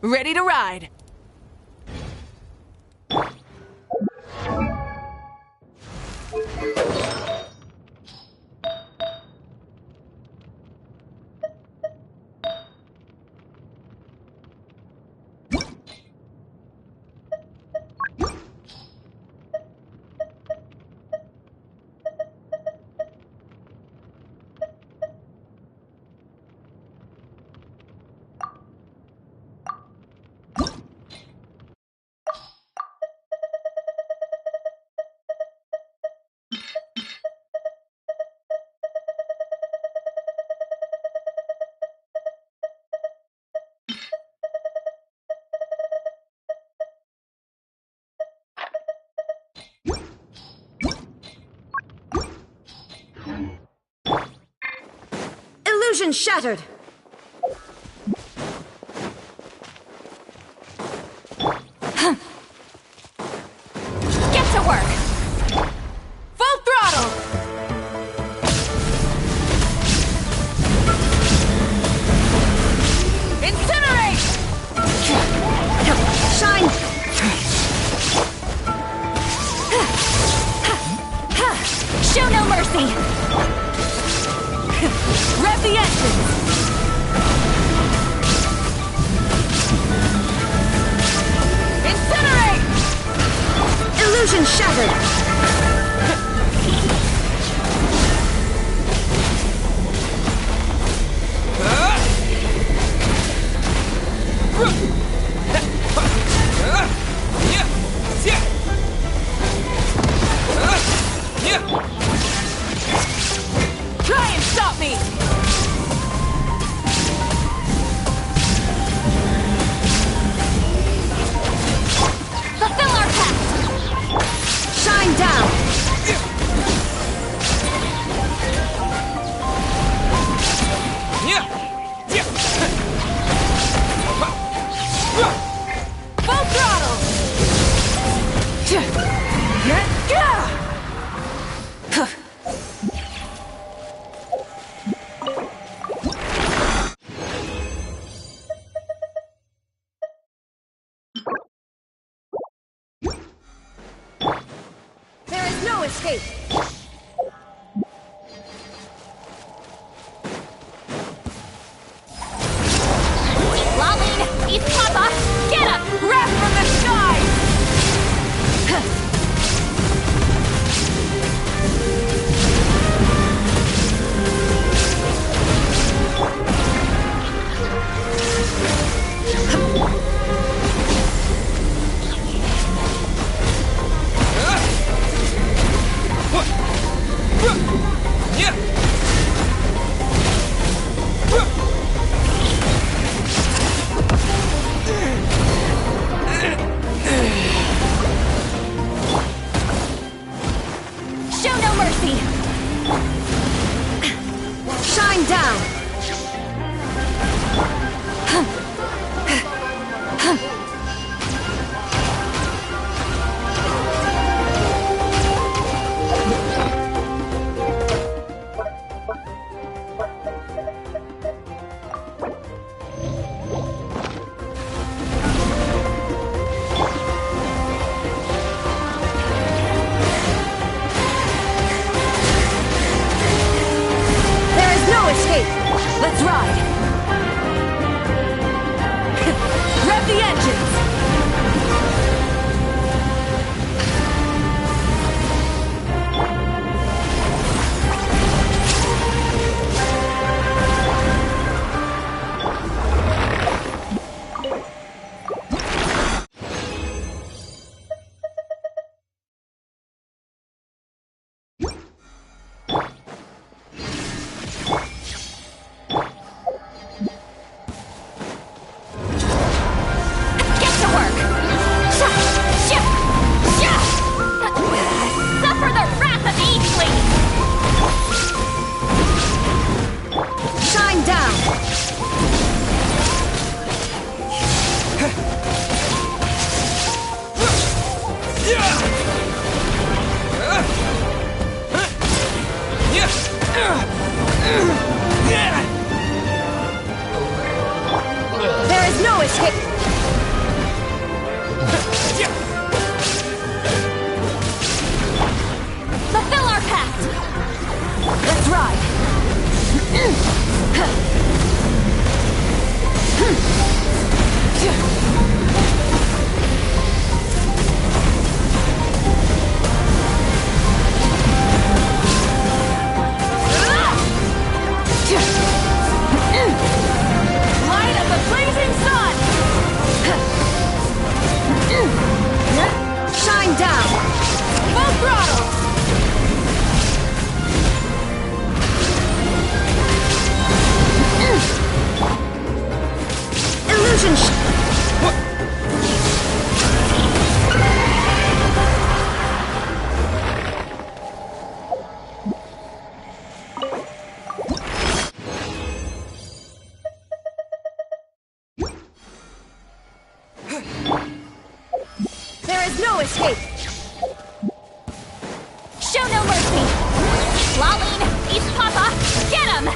Ready to ride. Illusion shattered. Get to work. Full throttle. Incinerate. Shine. Show no mercy. Rev the engine. Incinerate. Illusion shattered. Try and stop me. Fulfill our pact. Shine down. Full throttle. There is no escape. Laline, East Papa, get up! Grab from the sky! Show no mercy! Shine down. There is no escape. Let's ride! Rev the engines! Get to work! Suffer the wrath of Eastly! Shine down. There is no escape. Fulfill our pact! Let's ride! Light of the blazing sun! no escape. Show no mercy. Lolling, East Papa, get him!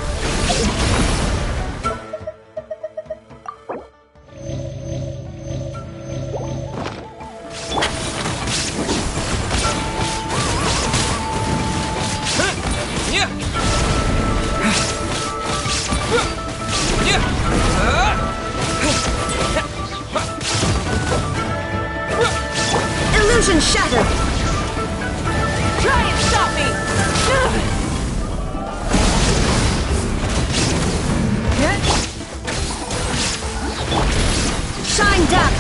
Illusion shattered. Try and stop me! Shine down.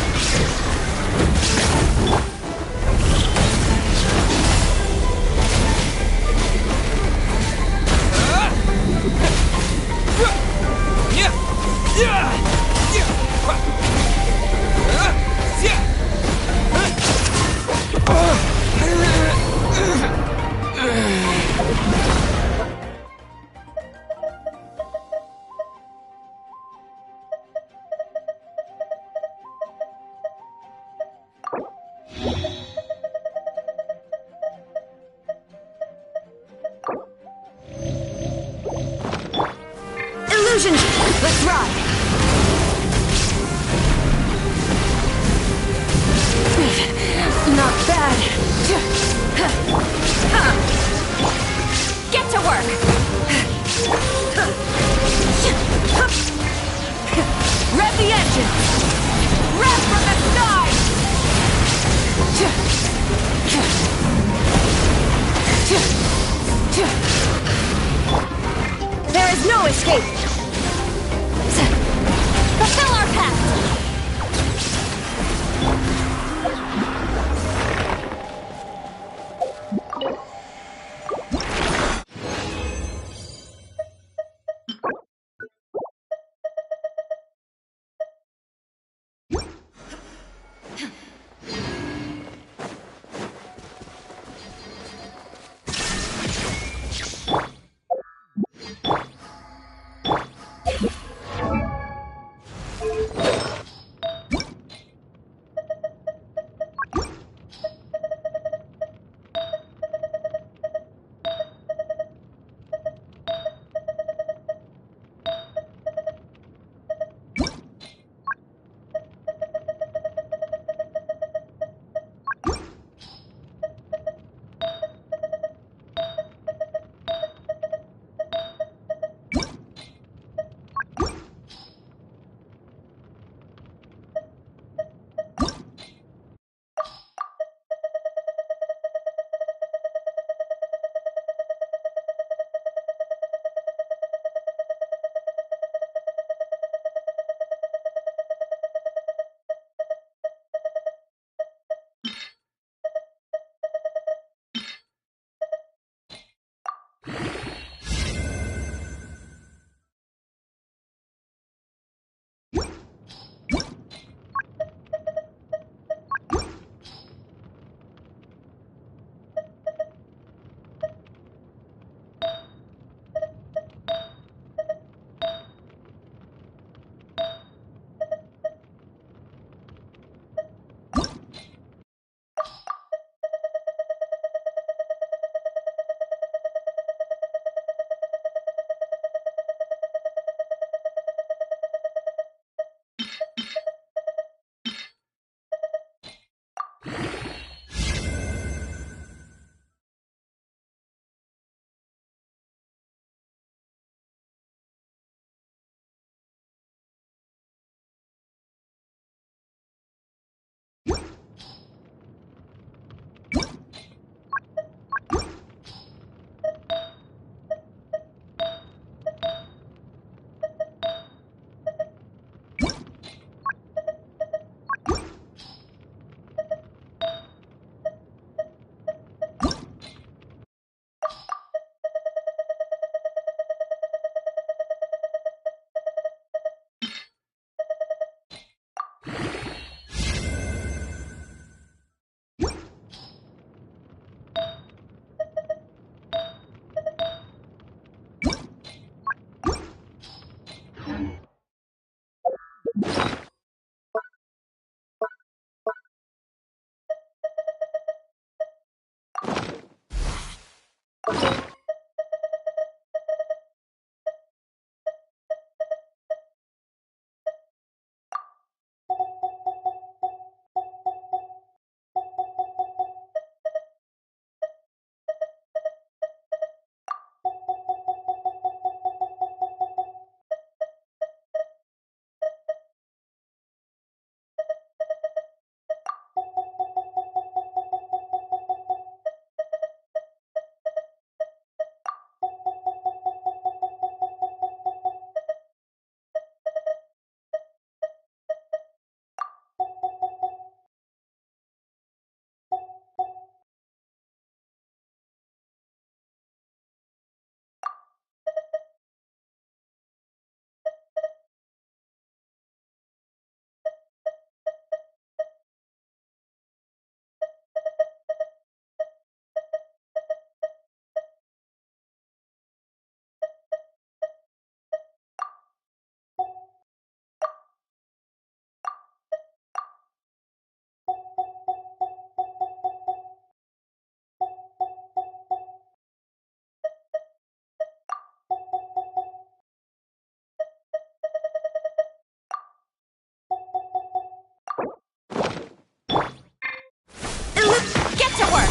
Get to work!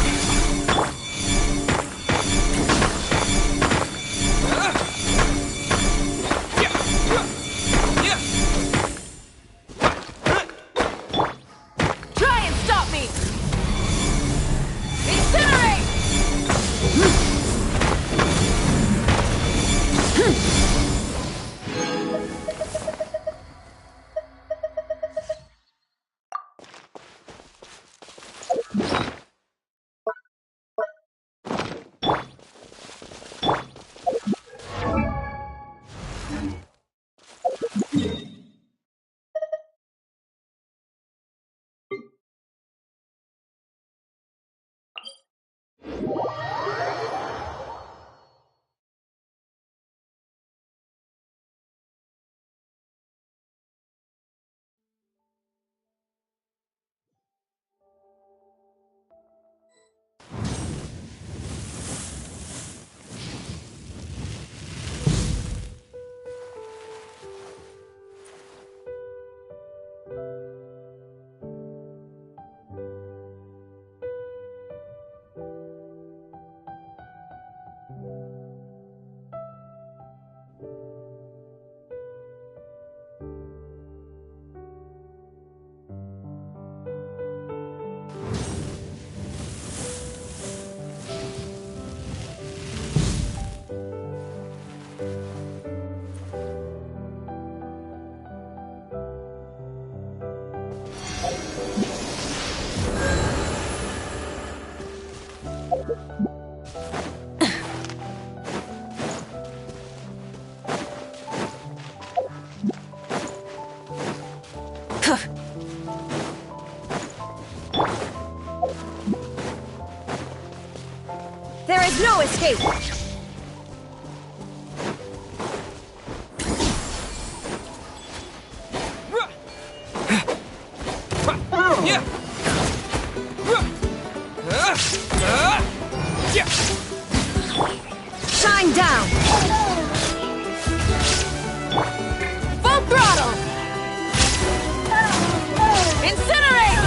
Try and stop me! Incinerate! There is no escape! Shine down! Full throttle! Incinerate!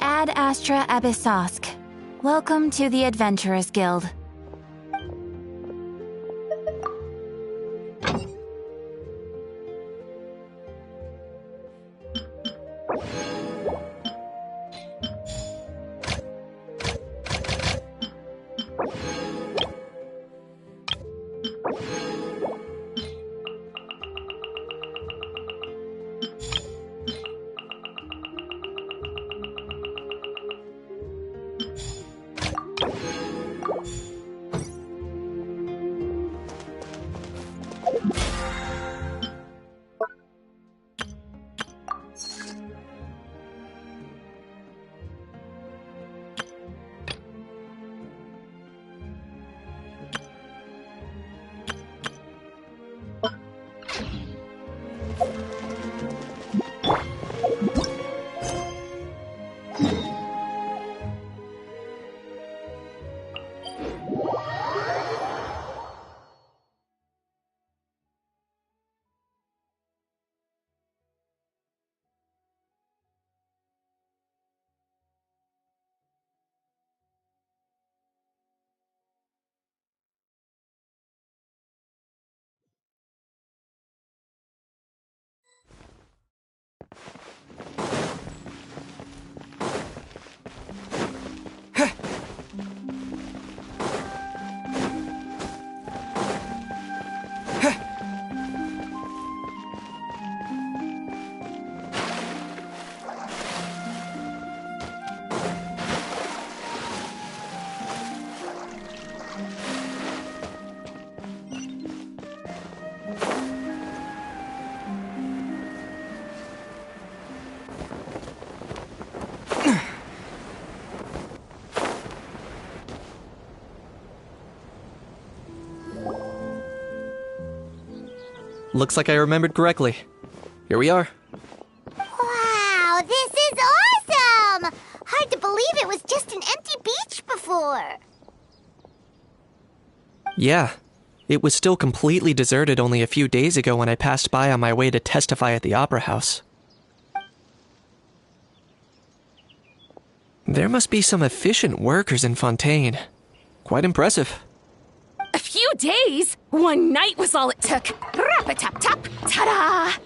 Ad Astra Abyssosk. Welcome to the Adventurers Guild. Looks like I remembered correctly. Here we are. Wow, this is awesome! Hard to believe it was just an empty beach before. Yeah, it was still completely deserted only a few days ago when I passed by on my way to testify at the Opera House. There must be some efficient workers in Fontaine. Quite impressive. A few days? One night was all it took. Rap-a-tap-tap, ta-da!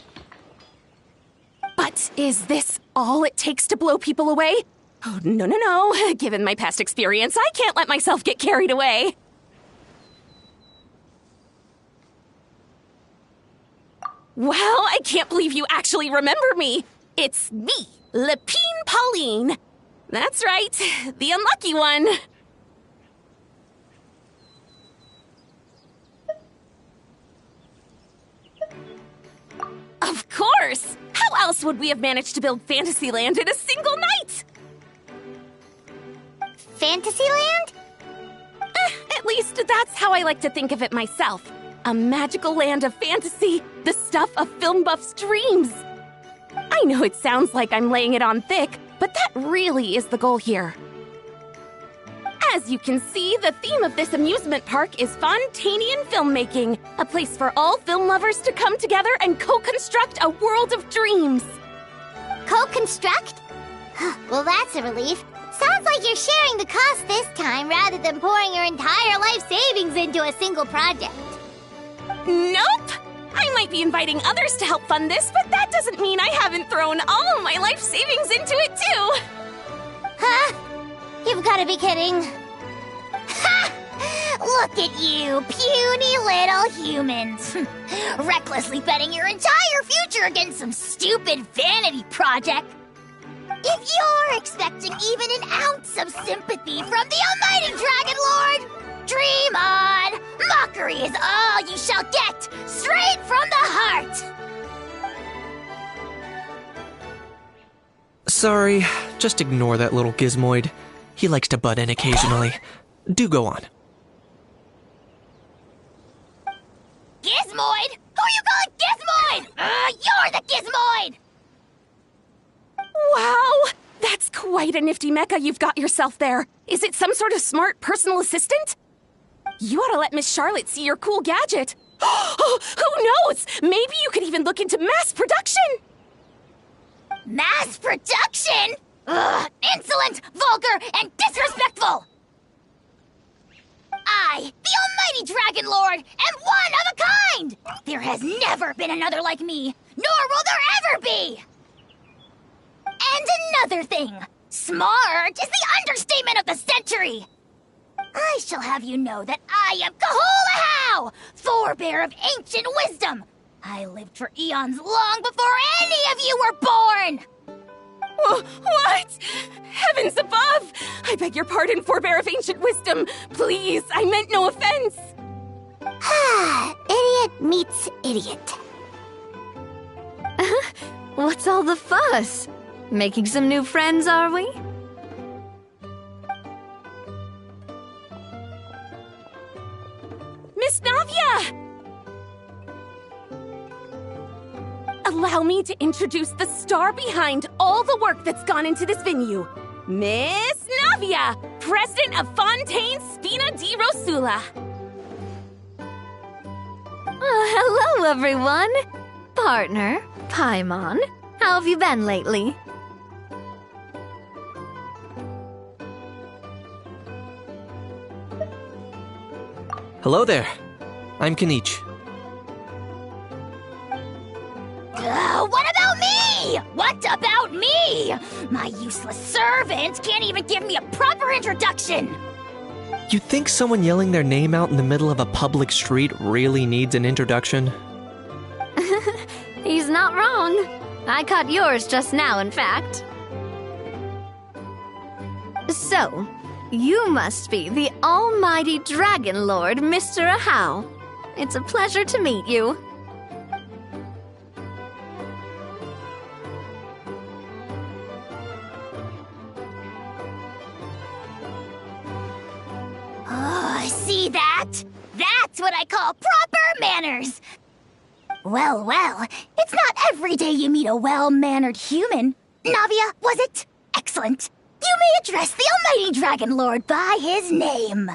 But is this all it takes to blow people away? Oh, no. Given my past experience, I can't let myself get carried away. Wow, I can't believe you actually remember me. It's me, Lepine Pauline. That's right, the unlucky one. Of course! How else would we have managed to build Fantasyland in a single night? Fantasyland? At least that's how I like to think of it myself. A magical land of fantasy, the stuff of film buffs' dreams. I know it sounds like I'm laying it on thick, but that really is the goal here. As you can see, the theme of this amusement park is Fontainian filmmaking, a place for all film lovers to come together and co-construct a world of dreams. Co-construct? Well, that's a relief. Sounds like you're sharing the cost this time rather than pouring your entire life savings into a single project. Nope! I might be inviting others to help fund this, but that doesn't mean I haven't thrown all of my life savings into it too! Huh? You've got to be kidding. Ha! Look at you, puny little humans. Recklessly betting your entire future against some stupid vanity project. If you're expecting even an ounce of sympathy from the almighty Dragon Lord, dream on! Mockery is all you shall get, straight from the heart! Sorry, just ignore that little gizmoid. He likes to butt in occasionally. Do go on. Gizmoid? Who you calling Gizmoid? You're the Gizmoid! Wow! That's quite a nifty mecha you've got yourself there. Is it some sort of smart personal assistant? You ought to let Miss Charlotte see your cool gadget. Who knows? Maybe you could even look into mass production! Mass production? Ugh, insolent, vulgar, and disrespectful! I, the almighty Dragon Lord, am one of a kind! There has never been another like me, nor will there ever be! And another thing, smart is the understatement of the century! I shall have you know that I am Kahulahau, forebear of ancient wisdom. I lived for eons long before any of you were born! What? Heavens above! I beg your pardon, forebear of ancient wisdom. Please, I meant no offense. Idiot meets idiot. What's all the fuss? Making some new friends, are we? Miss Navia! Allow me to introduce the star behind all the work that's gone into this venue. Miss Navia, president of Fontaine Spina di Rosula. Hello, everyone. Partner, Paimon, how have you been lately? Hello there. I'm Kanich. What about me? What about me? My useless servant can't even give me a proper introduction. You think someone yelling their name out in the middle of a public street really needs an introduction? He's not wrong. I caught yours just now, in fact. So, you must be the almighty Dragon Lord, Mr. Ahau. It's a pleasure to meet you. Oh, see that? That's what I call proper manners. Well, it's not every day you meet a well-mannered human. Navia, was it? Excellent. You may address the almighty Dragon Lord by his name.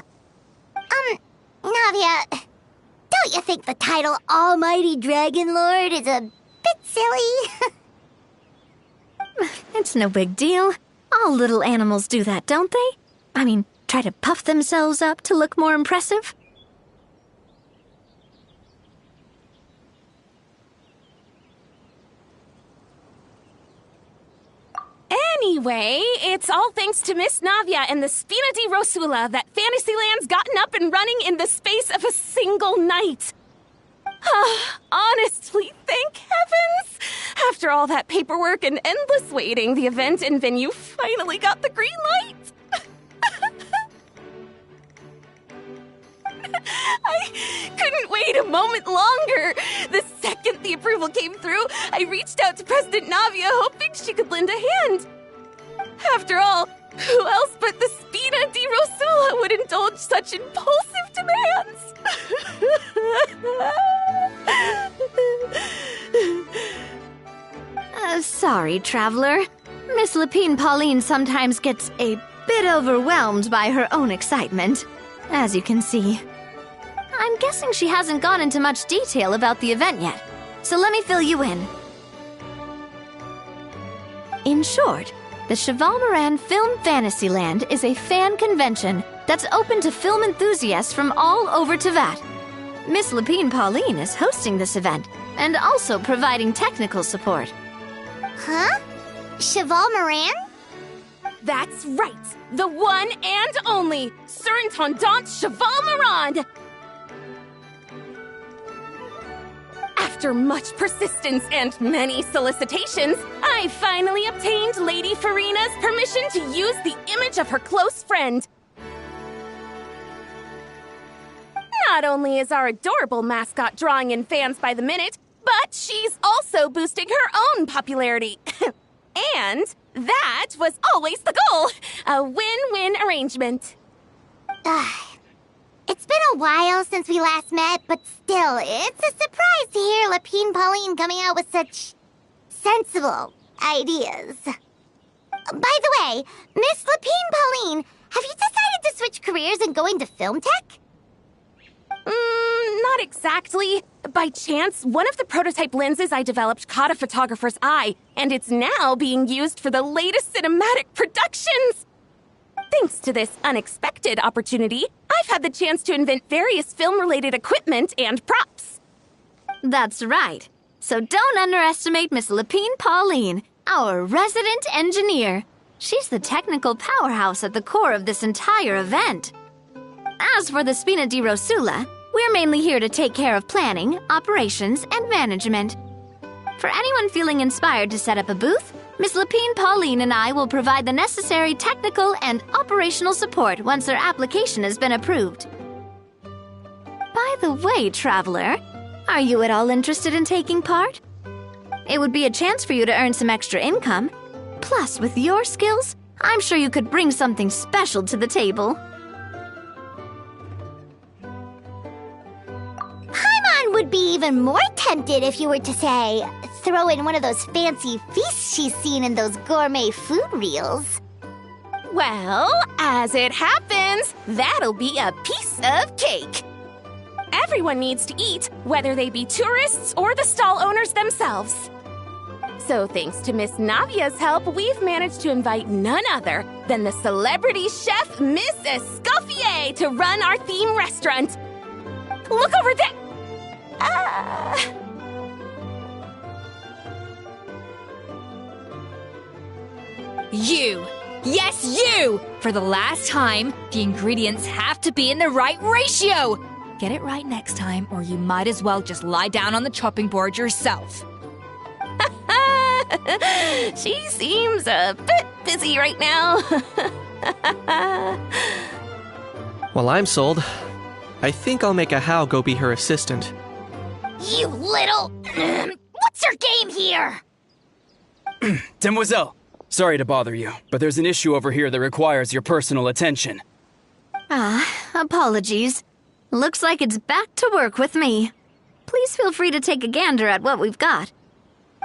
Navia, don't you think the title Almighty Dragon Lord is a bit silly? It's no big deal. All little animals do that, don't they? I mean, try to puff themselves up to look more impressive. Anyway, it's all thanks to Miss Navia and the Spina di Rosula that Fantasyland's gotten up and running in the space of a single night. Honestly, thank heavens! After all that paperwork and endless waiting, the event and venue finally got the green light. I couldn't wait a moment longer. The second the approval came through, I reached out to President Navia, hoping she could lend a hand. After all, who else but the Spina di Rosula would indulge such impulsive demands? Sorry, traveler. Miss Lapine Pauline sometimes gets a bit overwhelmed by her own excitement, as you can see. I'm guessing she hasn't gone into much detail about the event yet, so let me fill you in. In short, the Cheval Moran Film Fantasyland is a fan convention that's open to film enthusiasts from all over Teyvat. Miss Lapine Pauline is hosting this event and also providing technical support. Huh? Cheval Moran? That's right, the one and only Surintendant Cheval Moran! After much persistence and many solicitations, I finally obtained Lady Farina's permission to use the image of her close friend. Not only is our adorable mascot drawing in fans by the minute, but she's also boosting her own popularity. And that was always the goal, a win-win arrangement. It's been a while since we last met, but still, it's a surprise to hear Lapine Pauline coming out with such sensible ideas. By the way, Miss Lapine Pauline, have you decided to switch careers and go into film tech? Not exactly. By chance, one of the prototype lenses I developed caught a photographer's eye, and it's now being used for the latest cinematic productions. Thanks to this unexpected opportunity, I've had the chance to invent various film-related equipment and props. That's right. So don't underestimate Miss Lapine Pauline, our resident engineer. She's the technical powerhouse at the core of this entire event. As for the Spina di Rosula, we're mainly here to take care of planning, operations, and management. For anyone feeling inspired to set up a booth, Miss Lapine Pauline and I will provide the necessary technical and operational support once their application has been approved. By the way, Traveler, are you at all interested in taking part? It would be a chance for you to earn some extra income. Plus, with your skills, I'm sure you could bring something special to the table. Paimon would be even more tempted if you were to say, throw in one of those fancy feasts she's seen in those gourmet food reels. Well, as it happens, that'll be a piece of cake. Everyone needs to eat, whether they be tourists or the stall owners themselves. So thanks to Miss Navia's help, we've managed to invite none other than the celebrity chef, Miss Escoffier, to run our theme restaurant. Look over there! You! Yes, you! For the last time, the ingredients have to be in the right ratio! Get it right next time, or you might as well just lie down on the chopping board yourself. She seems a bit busy right now. Well, I'm sold. I think I'll make a Hao go be her assistant. You little... What's your game here? Demoiselle, sorry to bother you, but there's an issue over here that requires your personal attention. Apologies. Looks like it's back to work with me. Please feel free to take a gander at what we've got.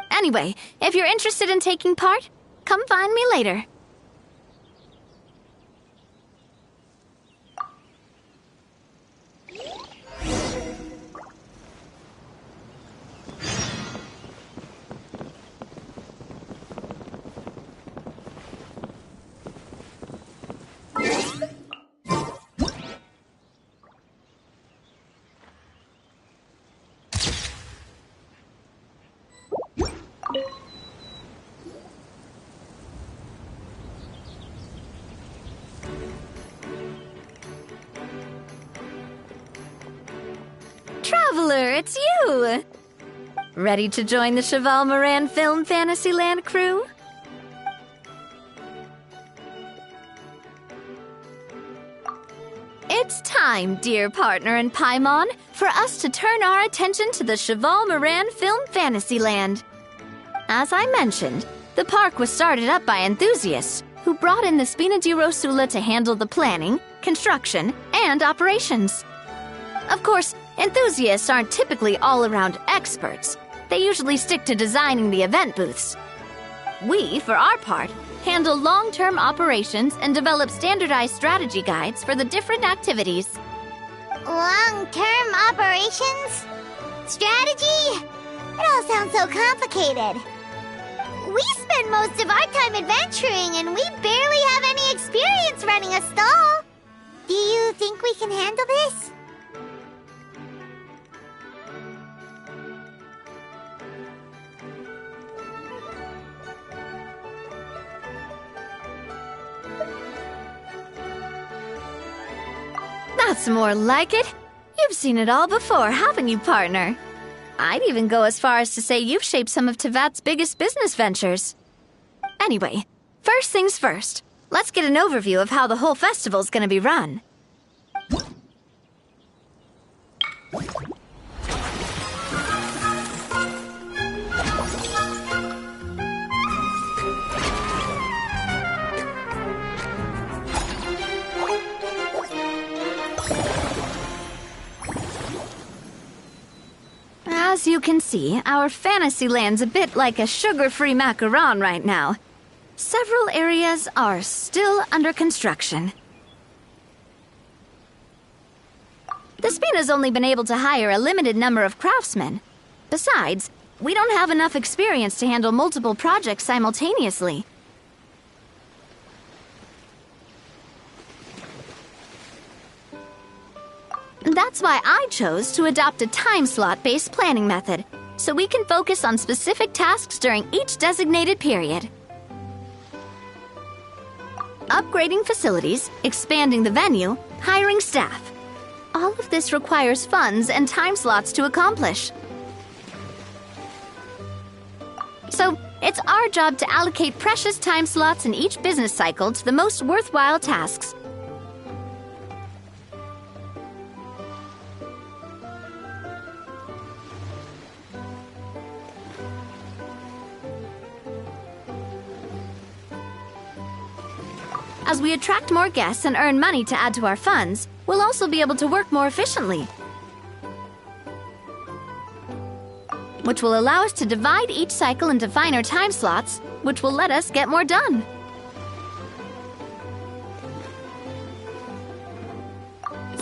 Anyway, if you're interested in taking part, come find me later. Traveler, it's you! Ready to join the Cheval Moran Film Fantasyland crew? It's time, dear partner in Paimon, for us to turn our attention to the Cheval Moran Film Fantasyland. As I mentioned, the park was started up by enthusiasts who brought in the Spina di Rosula to handle the planning, construction, and operations. Of course, enthusiasts aren't typically all-around experts. They usually stick to designing the event booths. We, for our part, handle long-term operations and develop standardized strategy guides for the different activities. Long-term operations? Strategy? It all sounds so complicated. We spend most of our time adventuring and we barely have any experience running a stall. Do you think we can handle this? That's more like it. You've seen it all before, haven't you, partner? I'd even go as far as to say you've shaped some of Tevat's biggest business ventures. Anyway, first things first. Let's get an overview of how the whole festival's gonna be run. As you can see, our Fantasyland's a bit like a sugar-free macaron right now. Several areas are still under construction. The Spina's only been able to hire a limited number of craftsmen. Besides, we don't have enough experience to handle multiple projects simultaneously. That's why I chose to adopt a time slot-based planning method, so we can focus on specific tasks during each designated period. Upgrading facilities, expanding the venue, hiring staff. All of this requires funds and time slots to accomplish. So, it's our job to allocate precious time slots in each business cycle to the most worthwhile tasks. As we attract more guests and earn money to add to our funds, we'll also be able to work more efficiently, which will allow us to divide each cycle into finer time slots, which will let us get more done.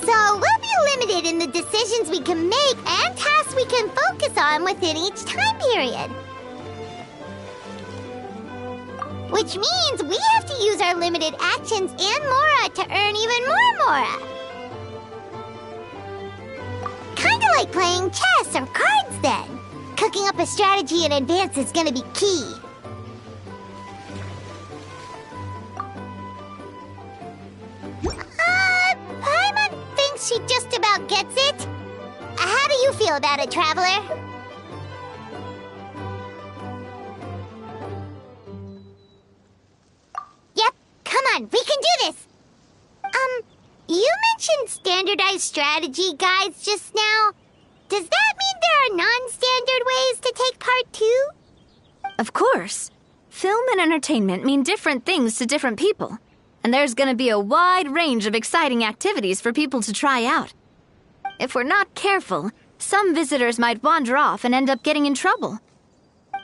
So we'll be limited in the decisions we can make and tasks we can focus on within each time period. Which means we have to use our limited actions and Mora to earn even more Mora. Kinda like playing chess or cards then. Cooking up a strategy in advance is gonna be key. Paimon thinks she just about gets it. How do you feel about it, Traveler? Yep, come on, we can do this! You mentioned standardized strategy guides just now. Does that mean there are non-standard ways to take part too? Of course. Film and entertainment mean different things to different people, and there's gonna be a wide range of exciting activities for people to try out. If we're not careful, some visitors might wander off and end up getting in trouble,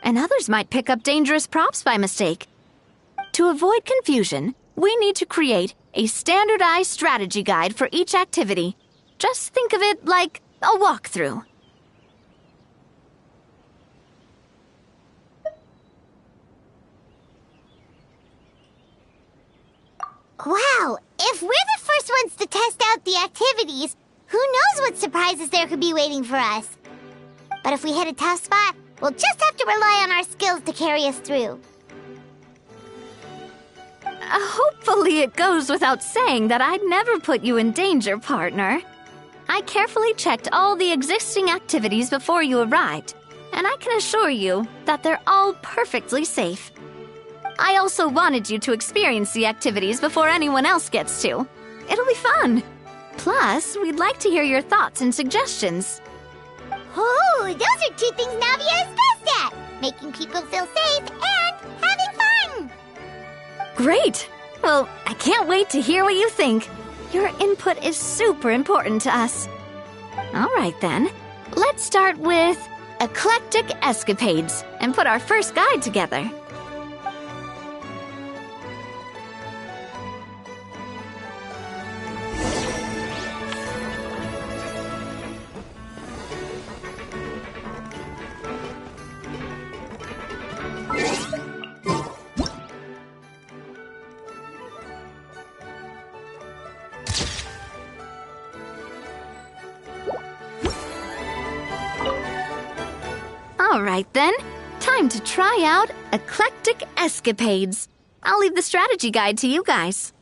and others might pick up dangerous props by mistake. To avoid confusion, we need to create a standardized strategy guide for each activity. Just think of it like a walkthrough. Wow, if we're the first ones to test out the activities, who knows what surprises there could be waiting for us? But if we hit a tough spot, we'll just have to rely on our skills to carry us through. Hopefully it goes without saying that I'd never put you in danger, partner. I carefully checked all the existing activities before you arrived, and I can assure you that they're all perfectly safe. I also wanted you to experience the activities before anyone else gets to. It'll be fun. Plus, we'd like to hear your thoughts and suggestions. Oh, those are two things Navia is best at! Making people feel safe and having fun! Great! Well, I can't wait to hear what you think. Your input is super important to us. All right then, let's start with Eclectic Escapades and put our first guide together. All right then, time to try out Eclectic Escapades. I'll leave the strategy guide to you guys.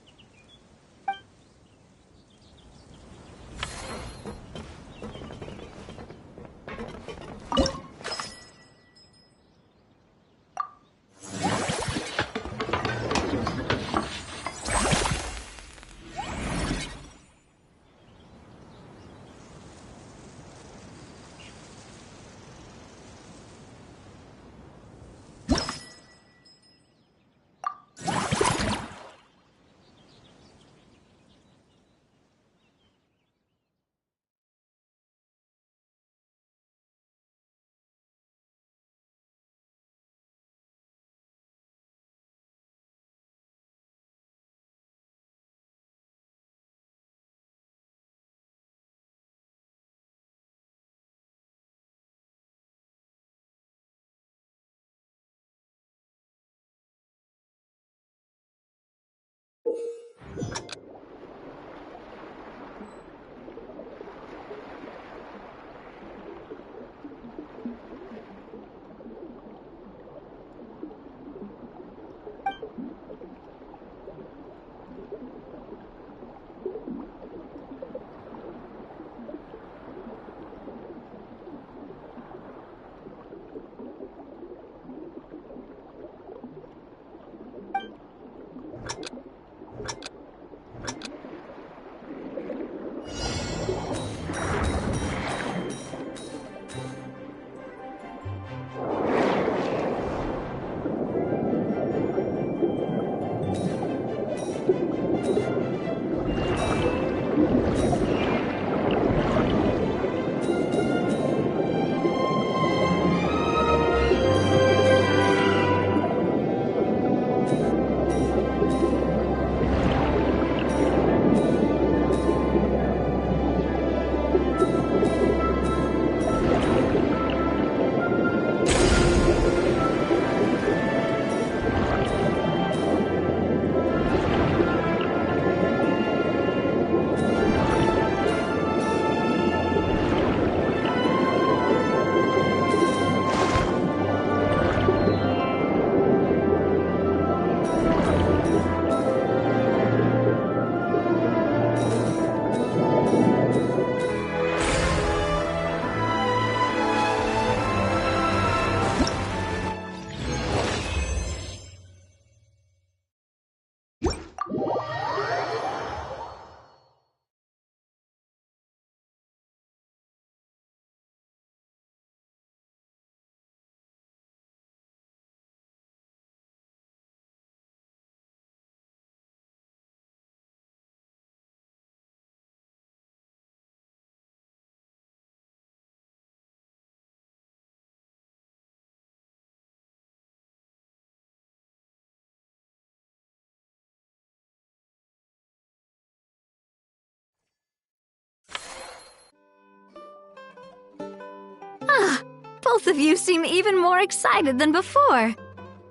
Both of you seem even more excited than before.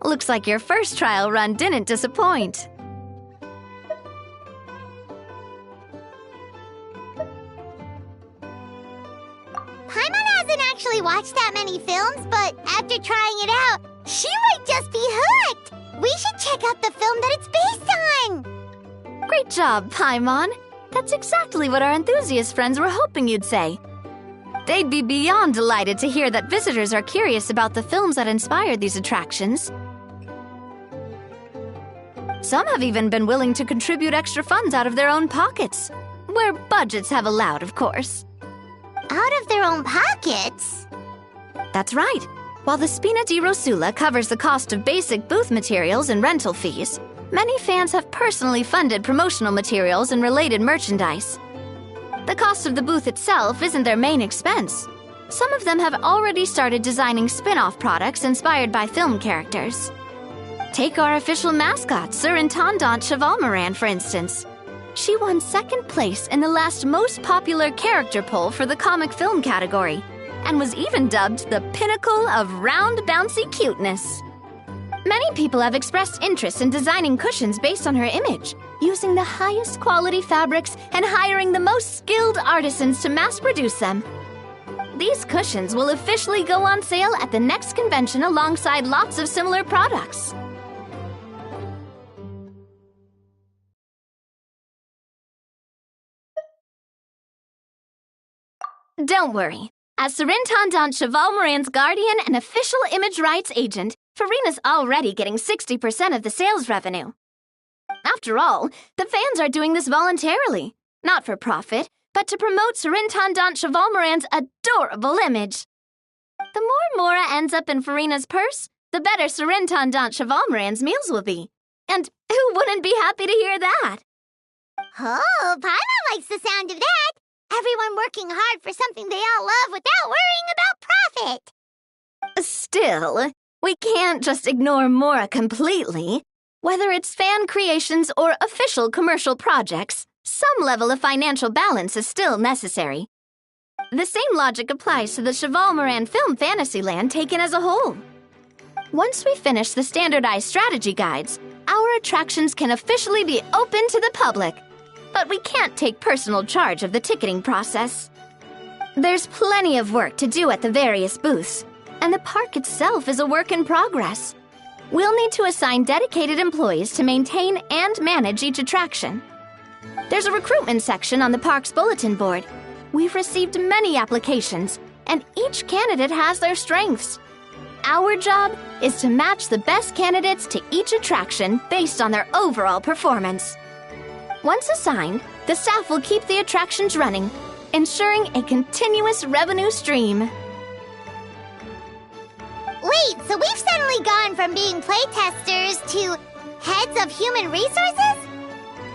Looks like your first trial run didn't disappoint. Paimon hasn't actually watched that many films, but after trying it out, she might just be hooked! We should check out the film that it's based on! Great job, Paimon. That's exactly what our enthusiast friends were hoping you'd say. They'd be beyond delighted to hear that visitors are curious about the films that inspired these attractions. Some have even been willing to contribute extra funds out of their own pockets, where budgets have allowed, of course. Out of their own pockets? That's right. While the Spina di Rosula covers the cost of basic booth materials and rental fees, many fans have personally funded promotional materials and related merchandise. The cost of the booth itself isn't their main expense. Some of them have already started designing spin-off products inspired by film characters. Take our official mascot, Serenitea Pot, for instance. She won second place in the last most popular character poll for the comic film category, and was even dubbed the pinnacle of round, bouncy cuteness. Many people have expressed interest in designing cushions based on her image, using the highest quality fabrics and hiring the most skilled artisans to mass-produce them. These cushions will officially go on sale at the next convention alongside lots of similar products. Don't worry. As Serenitea Pot's guardian and official image rights agent, Farina's already getting 60% of the sales revenue. After all, the fans are doing this voluntarily, not for profit, but to promote Serenitea Pot's adorable image. The more Mora ends up in Farina's purse, the better Serenitea Pot's meals will be. And who wouldn't be happy to hear that? Oh, Paimon likes the sound of that! Everyone working hard for something they all love without worrying about profit! Still, we can't just ignore Mora completely. Whether it's fan creations or official commercial projects, some level of financial balance is still necessary. The same logic applies to the Cheval Film Fantasyland taken as a whole. Once we finish the standardized strategy guides, our attractions can officially be open to the public. But we can't take personal charge of the ticketing process. There's plenty of work to do at the various booths, and the park itself is a work in progress. We'll need to assign dedicated employees to maintain and manage each attraction. There's a recruitment section on the park's bulletin board. We've received many applications, and each candidate has their strengths. Our job is to match the best candidates to each attraction based on their overall performance. Once assigned, the staff will keep the attractions running, ensuring a continuous revenue stream. Wait, so we've suddenly gone from being playtesters to heads of human resources?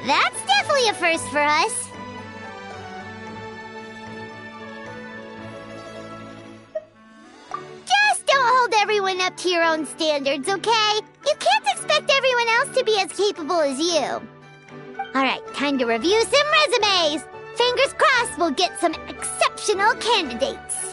That's definitely a first for us. Just don't hold everyone up to your own standards, okay? You can't expect everyone else to be as capable as you. Alright, time to review some resumes. Fingers crossed we'll get some exceptional candidates.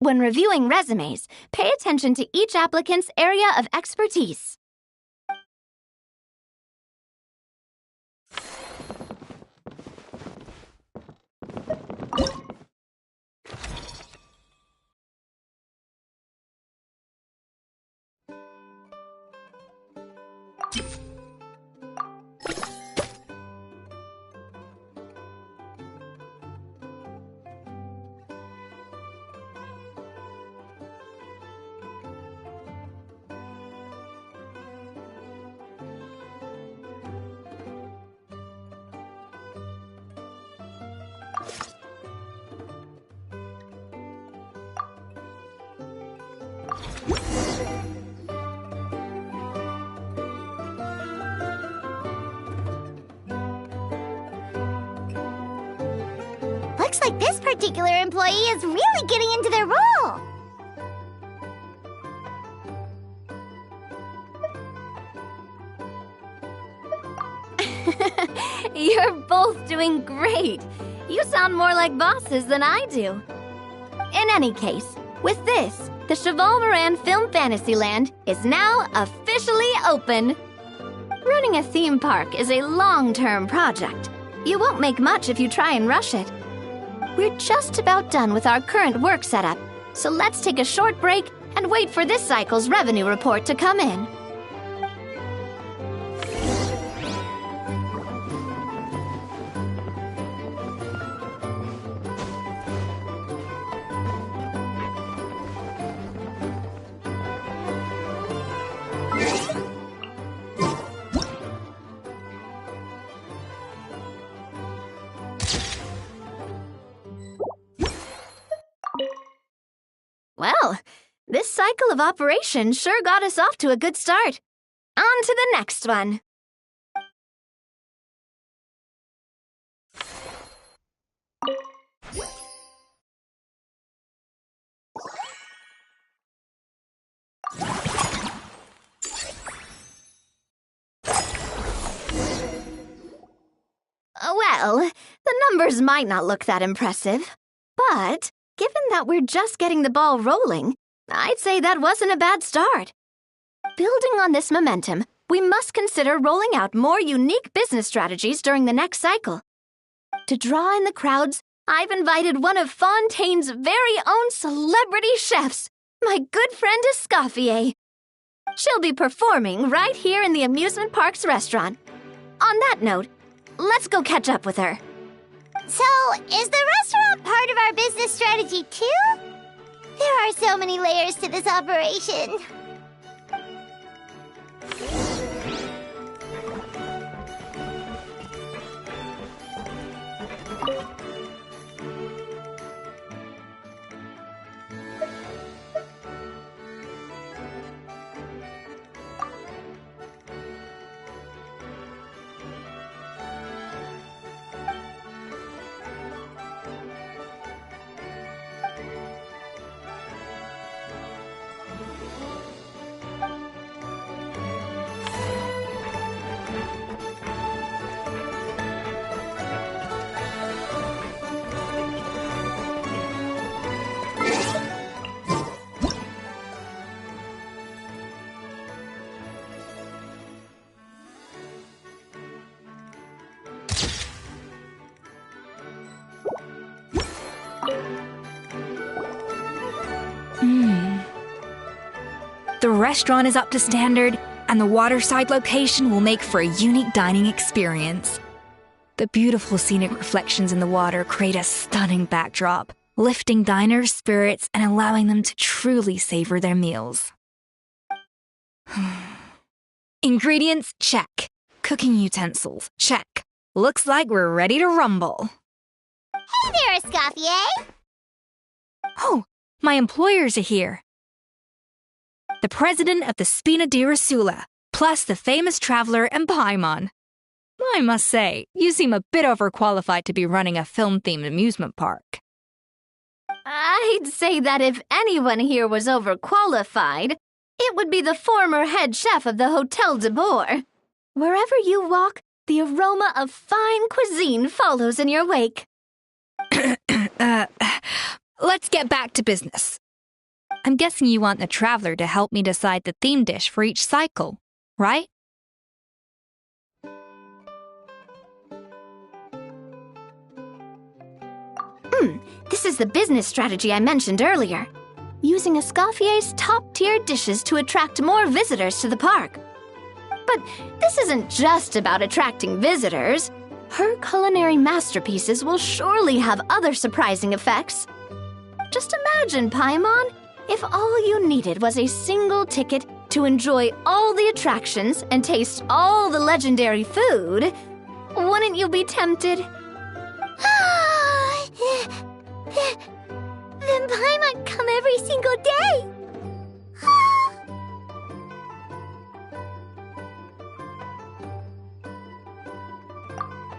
When reviewing resumes, pay attention to each applicant's area of expertise. Looks like this particular employee is really getting into their role. You're both doing great. You sound more like bosses than I do. In any case, with this, the Chevalmoran Film Fantasyland is now officially open. Running a theme park is a long-term project. You won't make much if you try and rush it. We're just about done with our current work setup, so let's take a short break and wait for this cycle's revenue report to come in. Well, this cycle of operation sure got us off to a good start. On to the next one. Well, the numbers might not look that impressive, but given that we're just getting the ball rolling, I'd say that wasn't a bad start. Building on this momentum, we must consider rolling out more unique business strategies during the next cycle. To draw in the crowds, I've invited one of Fontaine's very own celebrity chefs, my good friend Escoffier. She'll be performing right here in the amusement park's restaurant. On that note, let's go catch up with her. So, is the restaurant part of our business strategy too? There are so many layers to this operation. The restaurant is up to standard, and the waterside location will make for a unique dining experience. The beautiful scenic reflections in the water create a stunning backdrop, lifting diners' spirits and allowing them to truly savor their meals. Ingredients, check. Cooking utensils, check. Looks like we're ready to rumble. Hey there, Escoffier! Oh, my employers are here. The president of the Spina di Rosula, plus the famous traveler and Paimon. I must say, you seem a bit overqualified to be running a film-themed amusement park. I'd say that if anyone here was overqualified, it would be the former head chef of the Gateau Debord. Wherever you walk, the aroma of fine cuisine follows in your wake. Let's get back to business. I'm guessing you want the traveler to help me decide the theme dish for each cycle, right? This is the business strategy I mentioned earlier. Using Escoffier's top-tier dishes to attract more visitors to the park. But this isn't just about attracting visitors. Her culinary masterpieces will surely have other surprising effects. Just imagine, Paimon, if all you needed was a single ticket to enjoy all the attractions and taste all the legendary food. Wouldn't you be tempted? Then Paimon come every single day.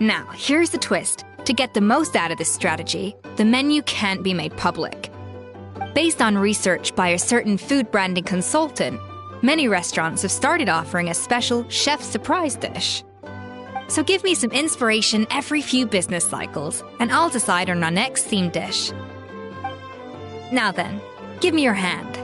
Now, here's the twist. To get the most out of this strategy, the menu can't be made public. Based on research by a certain food branding consultant, many restaurants have started offering a special chef surprise dish. So give me some inspiration every few business cycles, and I'll decide on our next theme dish. Now then, give me your hand.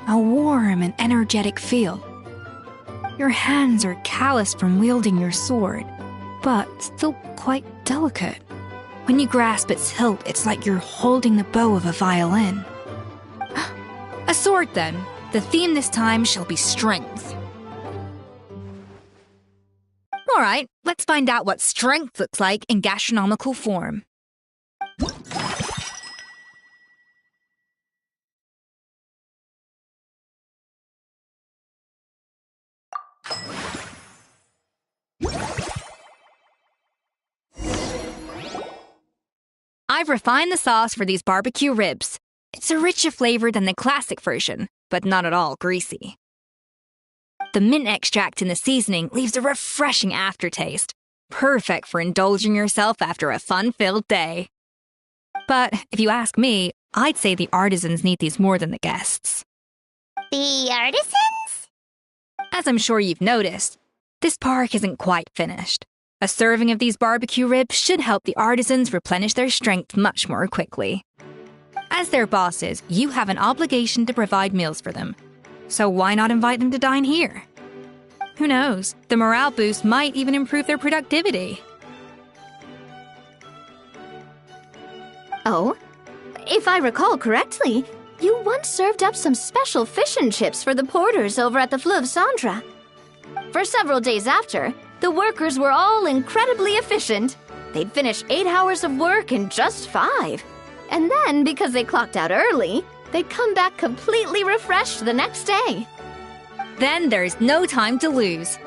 A warm and energetic feel. Your hands are calloused from wielding your sword, but still quite delicate. When you grasp its hilt, it's like you're holding the bow of a violin. A sword, then. The theme this time shall be strength. All right, let's find out what strength looks like in gastronomical form. I've refined the sauce for these barbecue ribs. It's a richer flavor than the classic version, but not at all greasy. The mint extract in the seasoning leaves a refreshing aftertaste, perfect for indulging yourself after a fun-filled day. But if you ask me, I'd say the artisans need these more than the guests. The artisans? As I'm sure you've noticed, this park isn't quite finished. A serving of these barbecue ribs should help the artisans replenish their strength much more quickly. As their bosses, you have an obligation to provide meals for them. So why not invite them to dine here? Who knows, the morale boost might even improve their productivity. Oh, if I recall correctly, you once served up some special fish and chips for the porters over at the Fleuve Cendre. For several days after, the workers were all incredibly efficient. They'd finish 8 hours of work in just 5. And then, because they clocked out early, they'd come back completely refreshed the next day. Then there's no time to lose.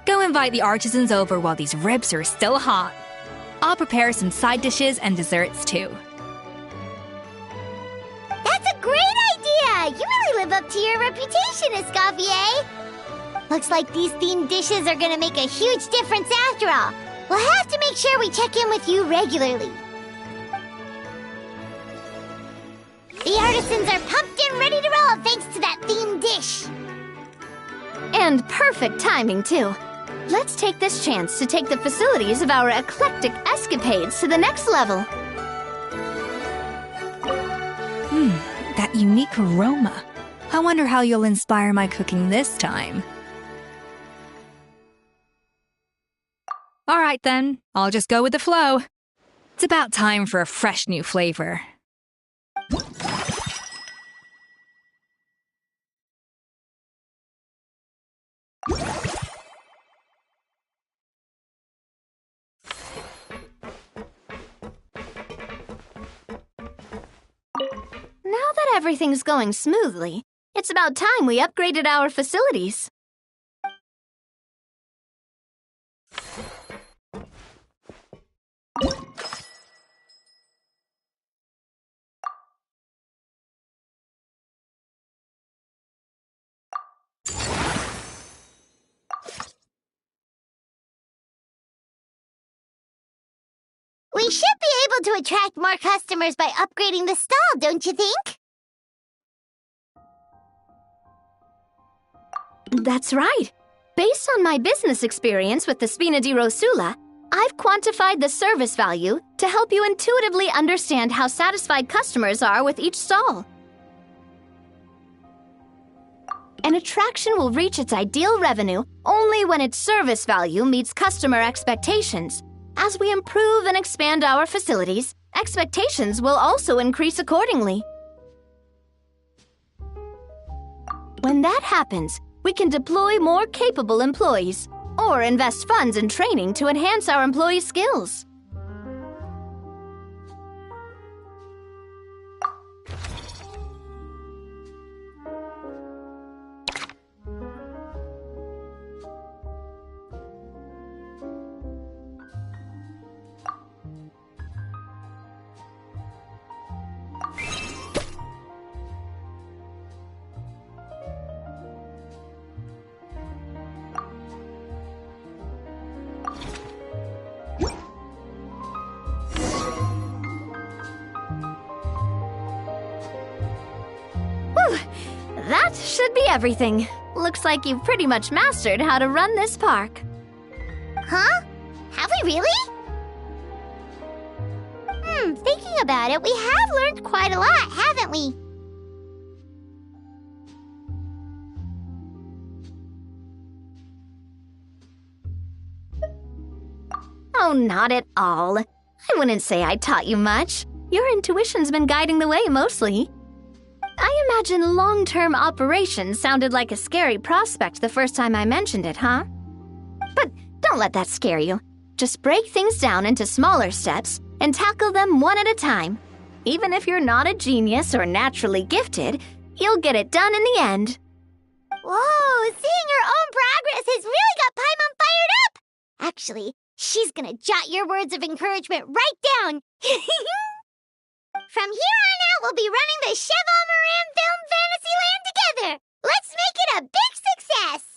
Go invite the artisans over while these ribs are still hot. I'll prepare some side dishes and desserts too. That's a great idea! You really live up to your reputation, Escoffier. Looks like these themed dishes are gonna make a huge difference after all. We'll have to make sure we check in with you regularly. The artisans are pumped and ready to roll thanks to that themed dish. And perfect timing, too. Let's take this chance to take the facilities of our eclectic escapades to the next level. That unique aroma. I wonder how you'll inspire my cooking this time. All right then, I'll just go with the flow. It's about time for a fresh new flavor. Now that everything's going smoothly, it's about time we upgraded our facilities. We should be able to attract more customers by upgrading the stall, don't you think? That's right. Based on my business experience with the Spina di Rosula, I've quantified the service value to help you intuitively understand how satisfied customers are with each stall. An attraction will reach its ideal revenue only when its service value meets customer expectations. As we improve and expand our facilities, expectations will also increase accordingly. When that happens, we can deploy more capable employees or invest funds in training to enhance our employees' skills. be everything. Looks like you've pretty much mastered how to run this park. Huh? Have we really? Thinking about it, we have learned quite a lot, haven't we? Oh, not at all. I wouldn't say I taught you much. Your intuition's been guiding the way mostly. I imagine long-term operations sounded like a scary prospect the first time I mentioned it, huh? But don't let that scare you. Just break things down into smaller steps and tackle them one at a time. Even if you're not a genius or naturally gifted, you'll get it done in the end. Whoa, seeing your own progress has really got Paimon fired up! Actually, she's gonna jot your words of encouragement right down. From here on out, we'll be running the Cheval Moran Film Fantasyland together. Let's make it a big success!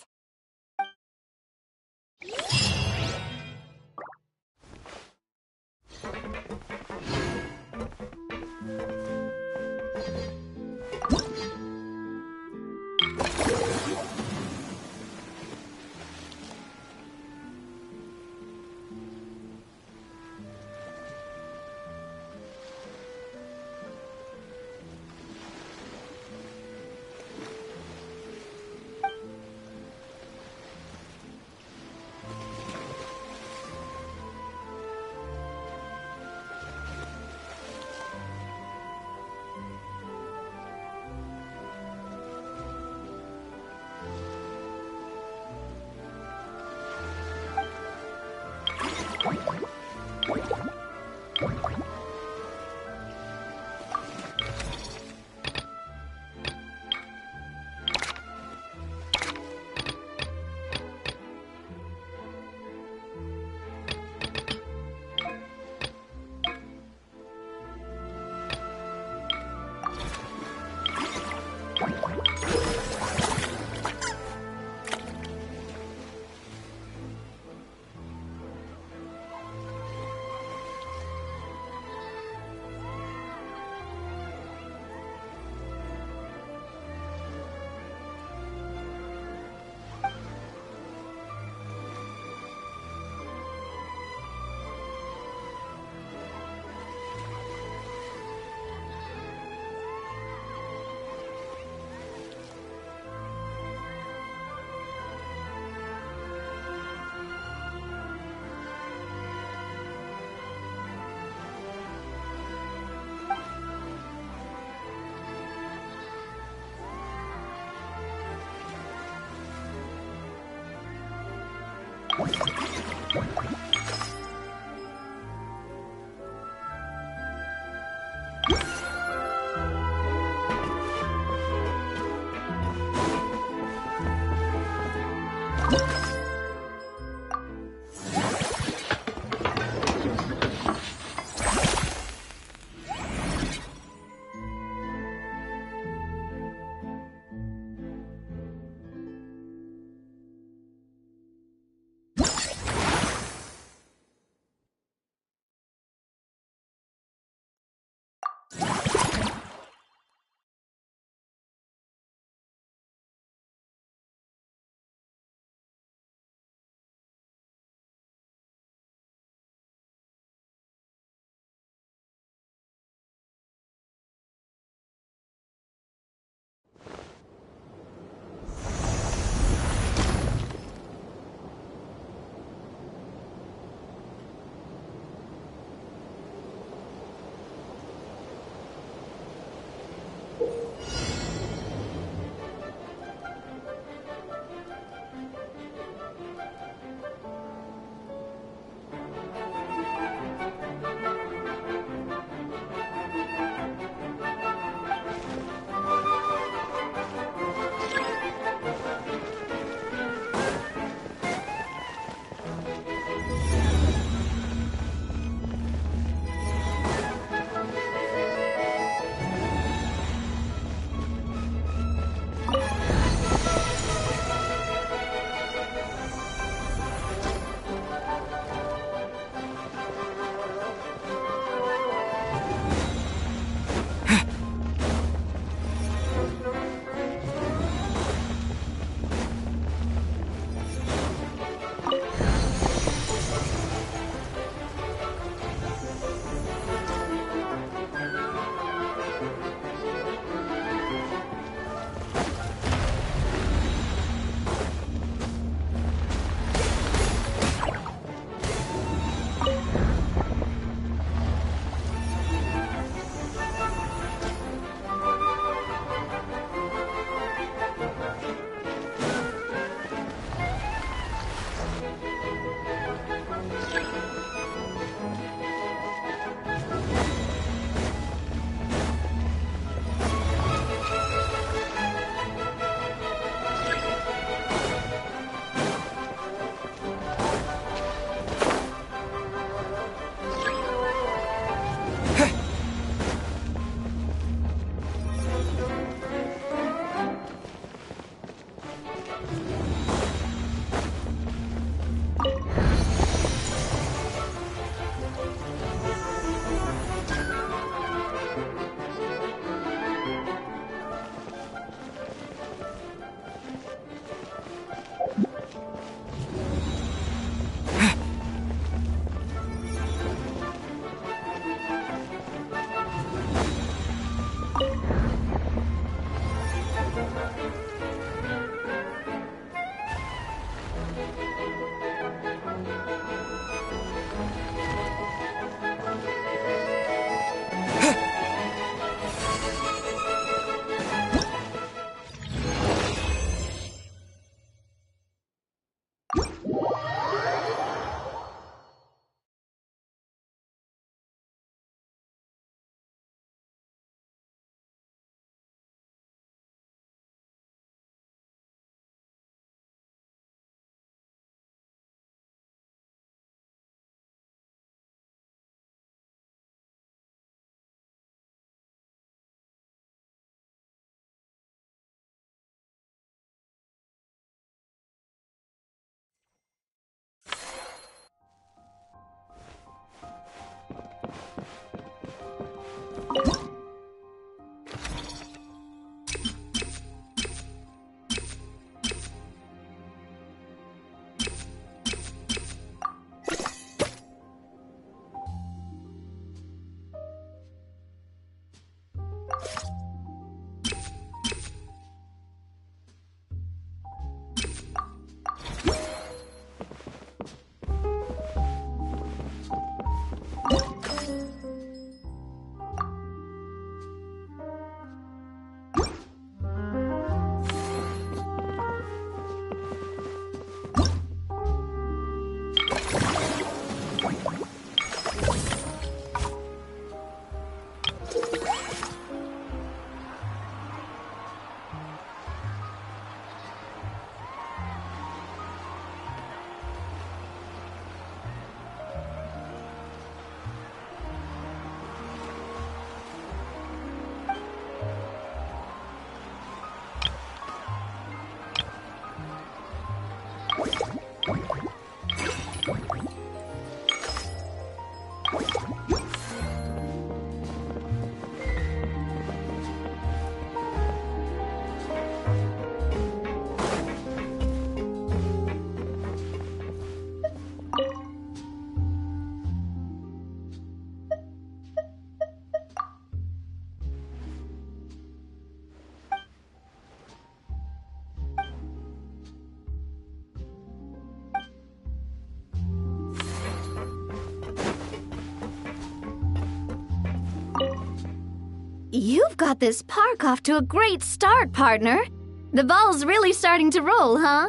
You've got this park off to a great start, partner. The ball's really starting to roll, huh?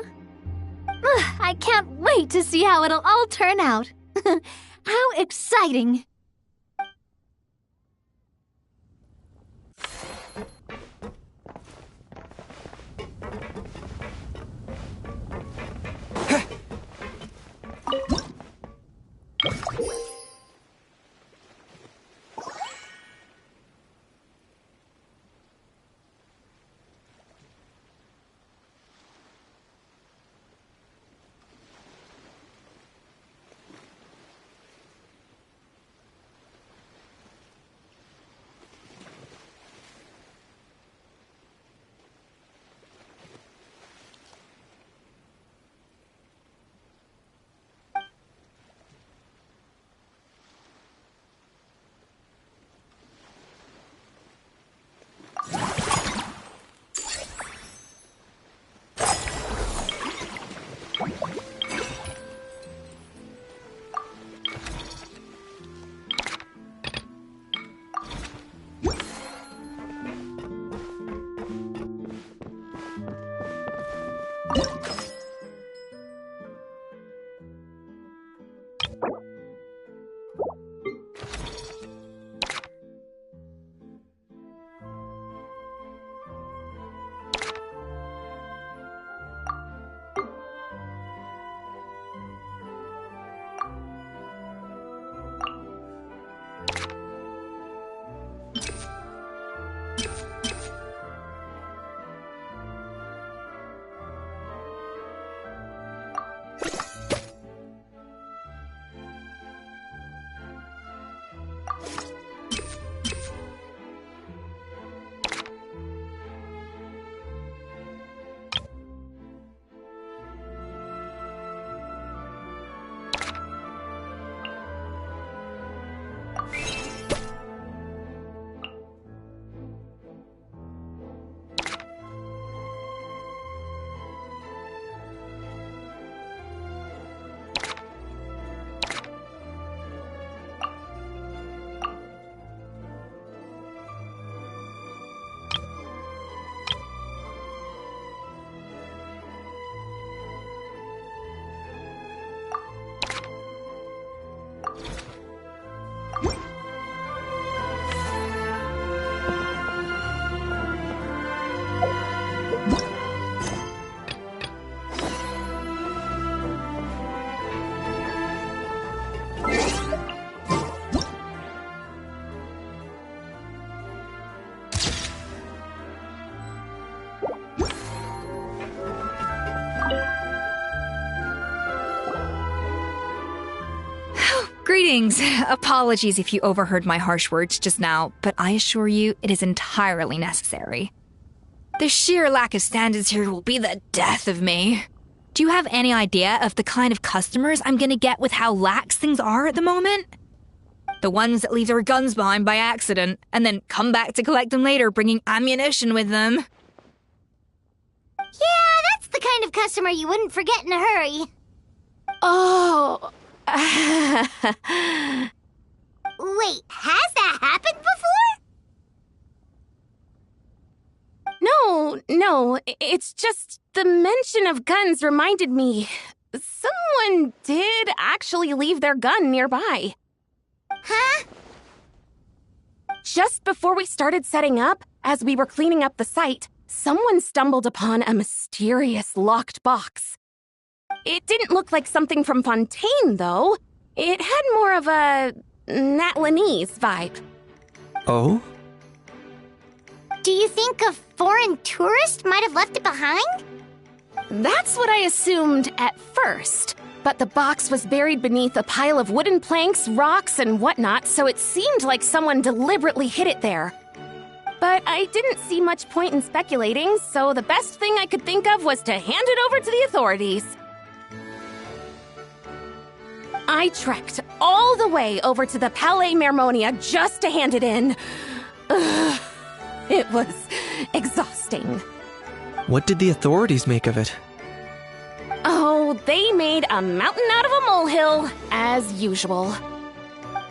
I can't wait to see how it'll all turn out. How exciting! Greetings. Apologies if you overheard my harsh words just now, but I assure you it is entirely necessary. The sheer lack of standards here will be the death of me. Do you have any idea of the kind of customers I'm gonna get with how lax things are at the moment? The ones that leave their guns behind by accident, and then come back to collect them later bringing ammunition with them. Yeah, that's the kind of customer you wouldn't forget in a hurry. Oh... Wait, has that happened before? No, it's just the mention of guns reminded me. Someone did actually leave their gun nearby. Huh? Just before we started setting up, as we were cleaning up the site, someone stumbled upon a mysterious locked box. It didn't look like something from Fontaine, though. It had more of a Natlanese vibe. Oh? Do you think a foreign tourist might have left it behind? That's what I assumed at first. But the box was buried beneath a pile of wooden planks, rocks, and whatnot, so it seemed like someone deliberately hid it there. But I didn't see much point in speculating, so the best thing I could think of was to hand it over to the authorities. I trekked all the way over to the Palais Mermonia just to hand it in. Ugh, it was exhausting. What did the authorities make of it? Oh, they made a mountain out of a molehill, as usual.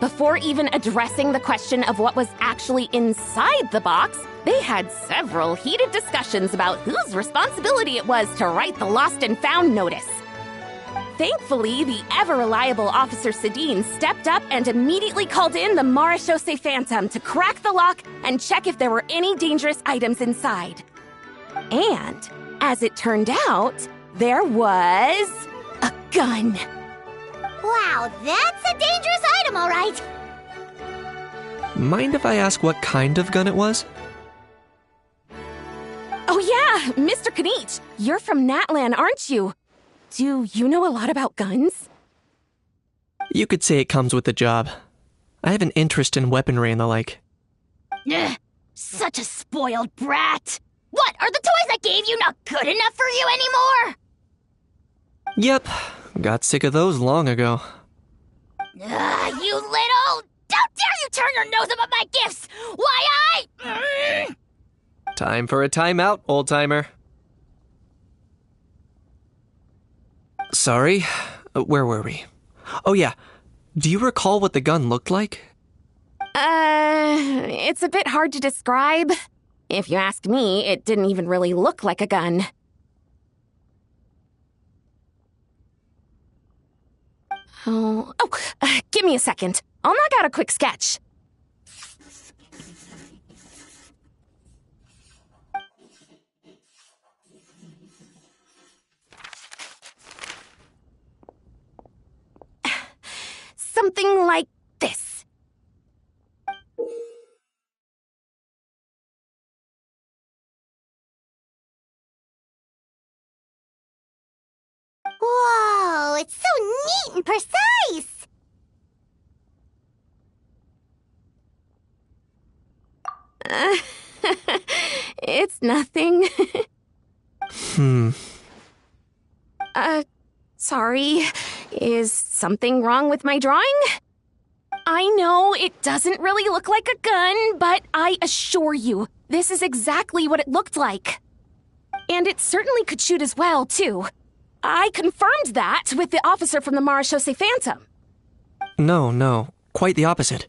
Before even addressing the question of what was actually inside the box, they had several heated discussions about whose responsibility it was to write the lost and found notice. Thankfully, the ever-reliable Officer Sedine stepped up and immediately called in the Marechaussee Phantom to crack the lock and check if there were any dangerous items inside. And, as it turned out, there was a gun. Wow, that's a dangerous item, all right. Mind if I ask what kind of gun it was? Oh yeah, Mr. Kanich, you're from Natlan, aren't you? Do you know a lot about guns? You could say it comes with the job. I have an interest in weaponry and the like. Ugh, such a spoiled brat. What, are the toys I gave you not good enough for you anymore? Yep, got sick of those long ago. You little... Don't dare you turn your nose up at my gifts! Why, Time for a timeout, old-timer. Sorry, where were we? Oh yeah, do you recall what the gun looked like? It's a bit hard to describe. If you ask me, it didn't even really look like a gun. Give me a second. I'll knock out a quick sketch. Something like this. Whoa, it's so neat and precise! It's nothing. Sorry. Is something wrong with my drawing? I know it doesn't really look like a gun, but I assure you, this is exactly what it looked like. And it certainly could shoot as well, too. I confirmed that with the officer from the Marechaussee Phantom. No, quite the opposite.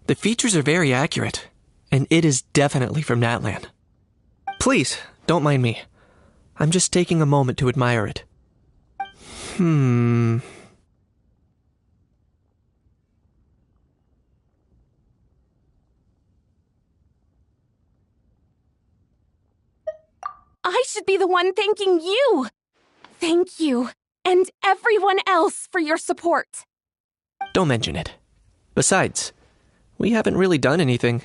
The features are very accurate, and it is definitely from Natlan. Please, don't mind me. I'm just taking a moment to admire it. I should be the one thanking you. Thank you, and everyone else for your support. Don't mention it. Besides, we haven't really done anything.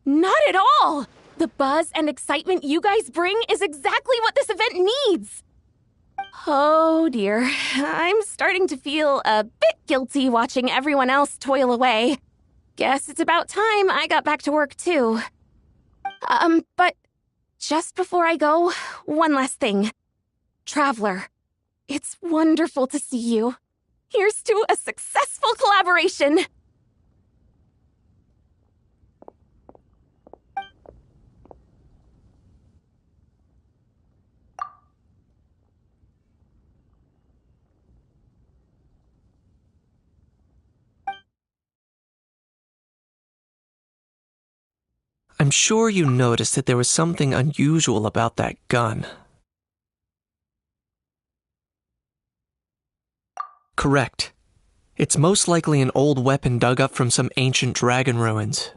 Not at all! The buzz and excitement you guys bring is exactly what this event needs. Oh dear, I'm starting to feel a bit guilty watching everyone else toil away. Guess it's about time I got back to work too. But just before I go, one last thing. Traveler, it's wonderful to see you. Here's to a successful collaboration! I'm sure you noticed that there was something unusual about that gun. Correct. It's most likely an old weapon dug up from some ancient dragon ruins.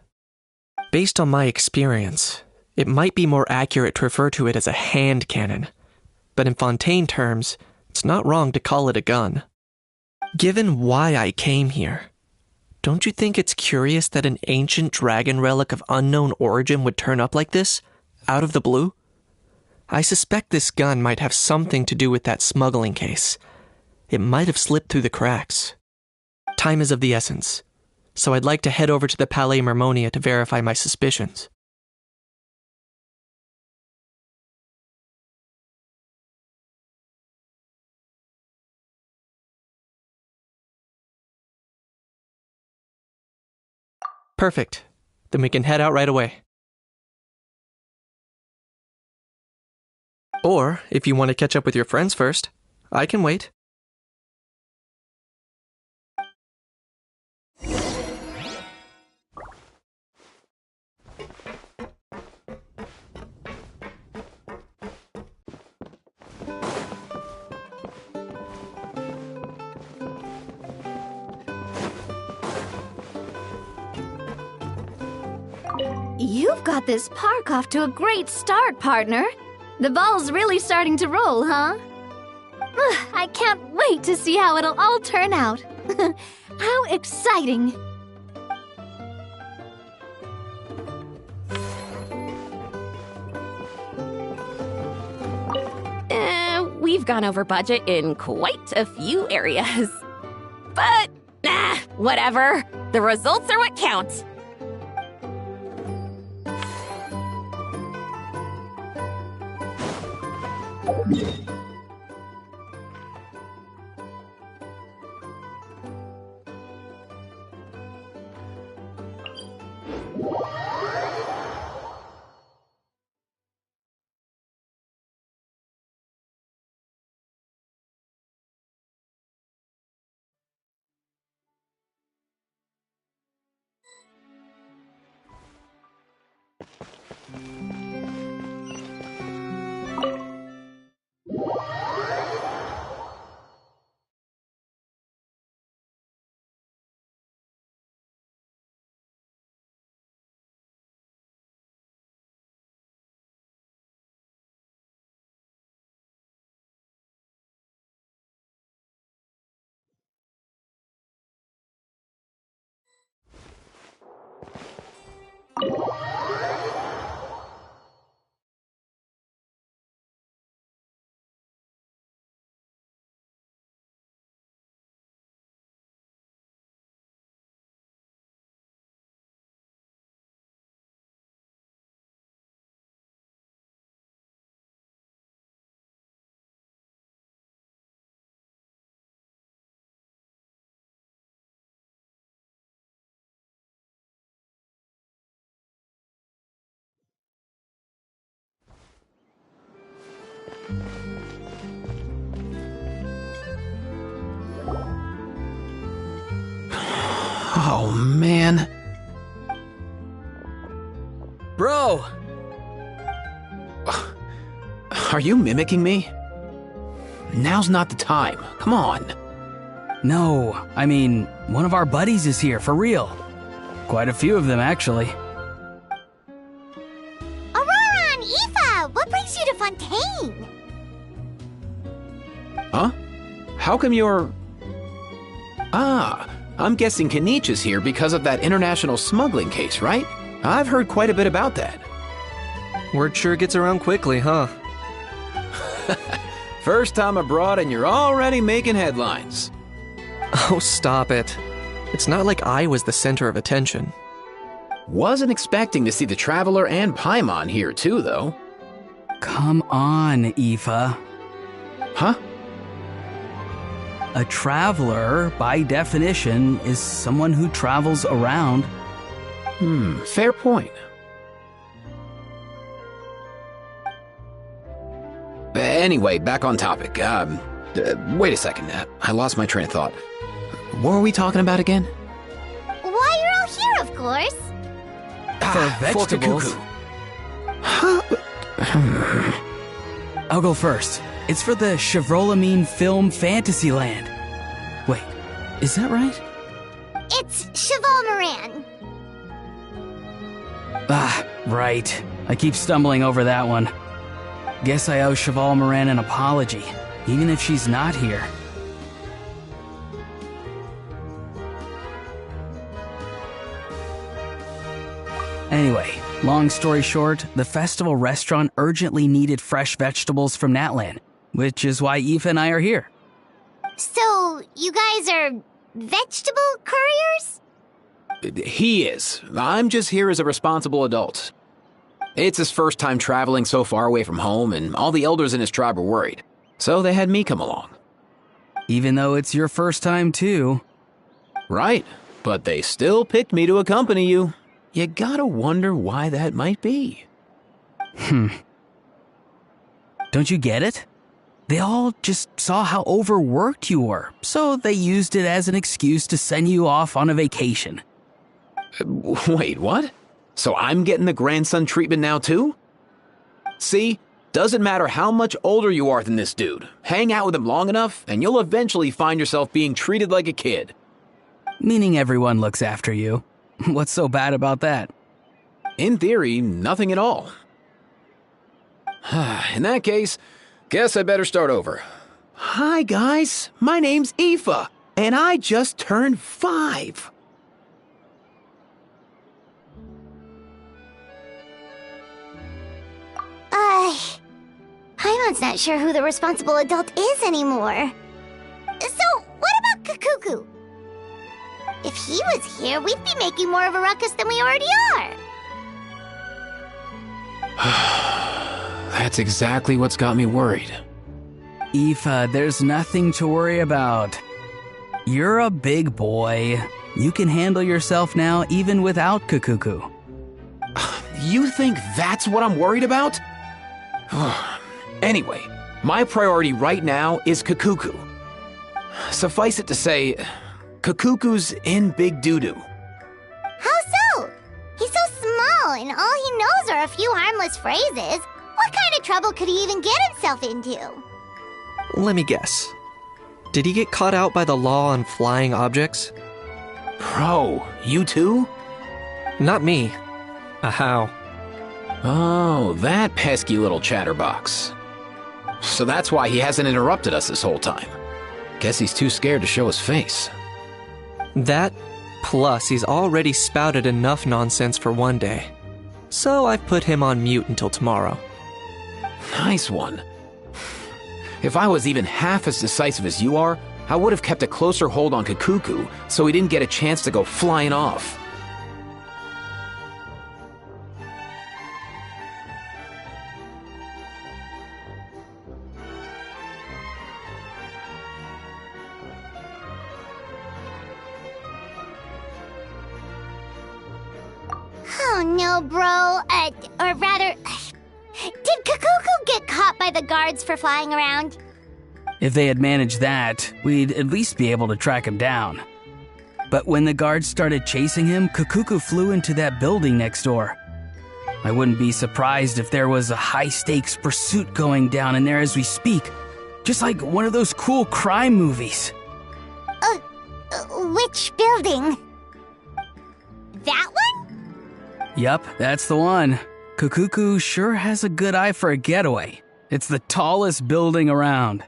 Based on my experience, it might be more accurate to refer to it as a hand cannon, but in Fontaine terms, it's not wrong to call it a gun. Given why I came here, don't you think it's curious that an ancient dragon relic of unknown origin would turn up like this, out of the blue? I suspect this gun might have something to do with that smuggling case. It might have slipped through the cracks. Time is of the essence, so I'd like to head over to the Palais Mermonia to verify my suspicions. Perfect. Then we can head out right away. Or, if you want to catch up with your friends first, I can wait. You've got this park off to a great start, partner. The ball's really starting to roll, huh? I can't wait to see how it'll all turn out. How exciting! We've gone over budget in quite a few areas. But, whatever. The results are what counts. Oh, man. Bro! Are you mimicking me? Now's not the time. Come on. No, I mean, one of our buddies is here, for real. Quite a few of them, actually. Aurora and Aoife, what brings you to Fontaine? Huh? How come you're... I'm guessing Kanich is here because of that international smuggling case, right? I've heard quite a bit about that. Word sure gets around quickly, huh? First time abroad and you're already making headlines. Oh, stop it. It's not like I was the center of attention. Wasn't expecting to see the Traveler and Paimon here too, though. Come on, Aoife. Huh? A traveler, by definition, is someone who travels around. Fair point. Anyway, back on topic. Wait a second. I lost my train of thought. What were we talking about again? Why you're all here, of course. For vegetables. I'll go first. It's for the Chevrolamine Film Fantasyland. Wait, is that right? It's Cheval Moran. Right. I keep stumbling over that one. Guess I owe Cheval Moran an apology, even if she's not here. Anyway, long story short, the festival restaurant urgently needed fresh vegetables from Natlan, which is why Aoife and I are here. So, you guys are vegetable couriers? He is. I'm just here as a responsible adult. It's his first time traveling so far away from home, and all the elders in his tribe were worried. So they had me come along. Even though it's your first time too. Right, but they still picked me to accompany you. You gotta wonder why that might be. Don't you get it? They all just saw how overworked you were, so they used it as an excuse to send you off on a vacation. Wait, what? So I'm getting the grandson treatment now too? See? Doesn't matter how much older you are than this dude. Hang out with him long enough, and you'll eventually find yourself being treated like a kid. Meaning everyone looks after you. What's so bad about that? In theory, nothing at all. In that case, guess I better start over. Hi guys, my name's Aoife, and I just turned 5. Paimon's not sure who the responsible adult is anymore. So, what about Kakuku? If he was here, we'd be making more of a ruckus than we already are. That's exactly what's got me worried. Aoife, there's nothing to worry about. You're a big boy. You can handle yourself now even without Kakuku. You think that's what I'm worried about? Anyway, my priority right now is Kakuku. Suffice it to say, Kakuku's in big doo-doo. How so? He's so small, and all he knows are a few harmless phrases. What kind of trouble could he even get himself into? Let me guess. Did he get caught out by the law on flying objects? Bro, you too? Not me. How? Oh, that pesky little chatterbox. So that's why he hasn't interrupted us this whole time. Guess he's too scared to show his face. That, plus he's already spouted enough nonsense for one day. So I've put him on mute until tomorrow. Nice one. If I was even half as decisive as you are, I would have kept a closer hold on Kakuku so he didn't get a chance to go flying off. Oh no, bro. Or rather, did Kakuku get caught by the guards for flying around? If they had managed that, we'd at least be able to track him down. But when the guards started chasing him, Kakuku flew into that building next door. I wouldn't be surprised if there was a high-stakes pursuit going down in there as we speak. Just like one of those cool crime movies. Which building? That one? Yup, that's the one. Kakuku sure has a good eye for a getaway. It's the tallest building around.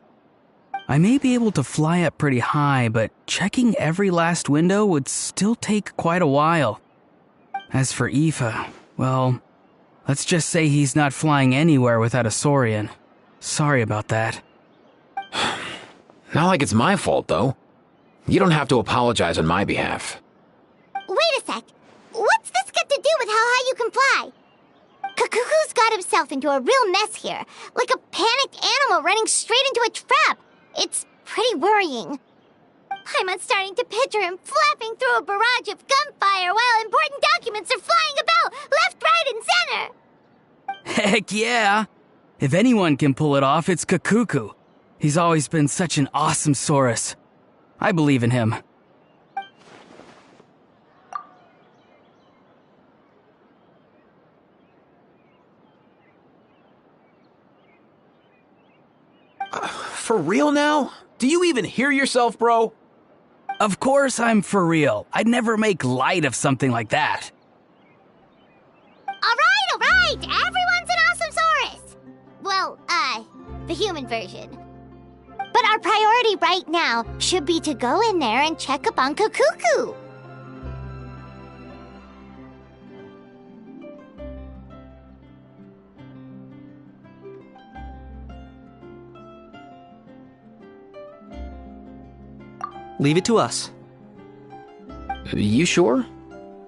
I may be able to fly up pretty high, but checking every last window would still take quite a while. As for Aoife, well, let's just say he's not flying anywhere without a Saurian. Sorry about that. Not like it's my fault, though. You don't have to apologize on my behalf. Wait a sec. What's this got to do with how high you can fly? Kakuku's got himself into a real mess here, like a panicked animal running straight into a trap. It's pretty worrying. I'm starting to picture him flapping through a barrage of gunfire while important documents are flying about left, right, and center. Heck yeah! If anyone can pull it off, it's Kakuku. He's always been such an awesome Saurus. I believe in him. For real now? Do you even hear yourself, bro? Of course I'm for real. I'd never make light of something like that. All right. Everyone's an awesome Saurus. Well, the human version. But our priority right now should be to go in there and check up on Kakuku. Leave it to us. You sure?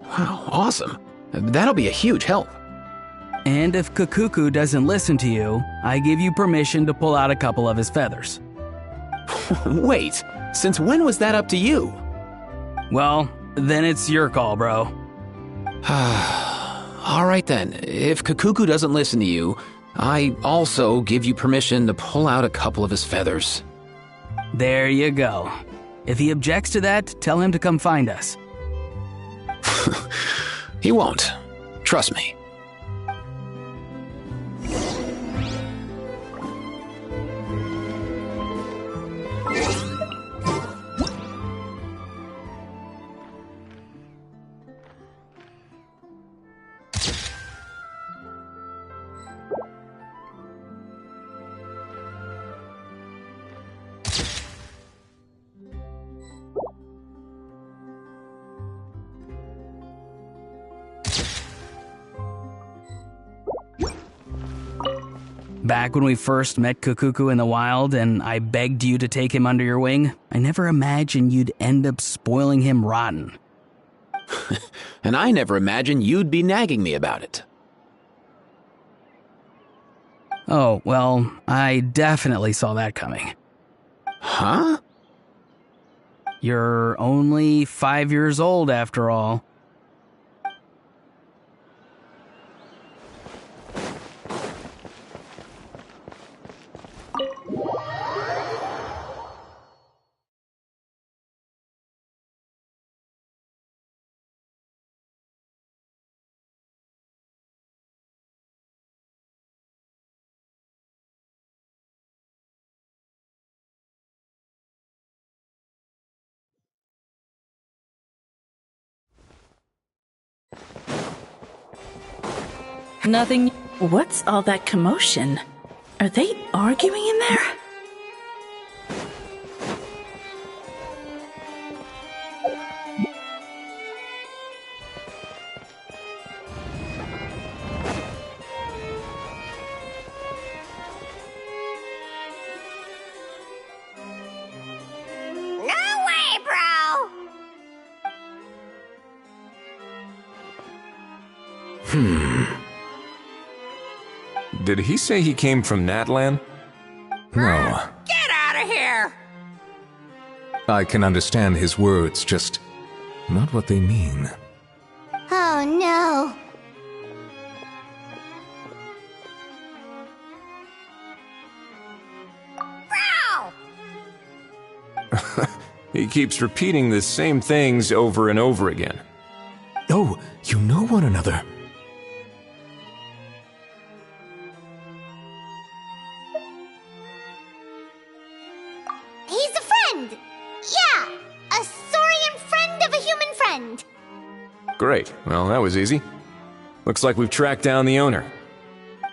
Wow, awesome. That'll be a huge help. And if Kakuku doesn't listen to you, I give you permission to pull out a couple of his feathers. Wait, since when was that up to you? Well, then it's your call, bro. All right then, if Kakuku doesn't listen to you, I also give you permission to pull out a couple of his feathers. There you go. If he objects to that, tell him to come find us. He won't. Trust me. Back when we first met Kakuku in the wild and I begged you to take him under your wing, I never imagined you'd end up spoiling him rotten. And I never imagined you'd be nagging me about it. Oh, well, I definitely saw that coming. Huh? You're only 5 years old after all. Nothing. What's all that commotion? Are they arguing in there? No way, bro! Did he say he came from Natlan? No. Get out of here! I can understand his words, just not what they mean. Oh no. Bro! He keeps repeating the same things over and over again. Oh, you know one another. He's a friend! Yeah, a saurian friend of a human friend. Great. Well, that was easy. Looks like we've tracked down the owner.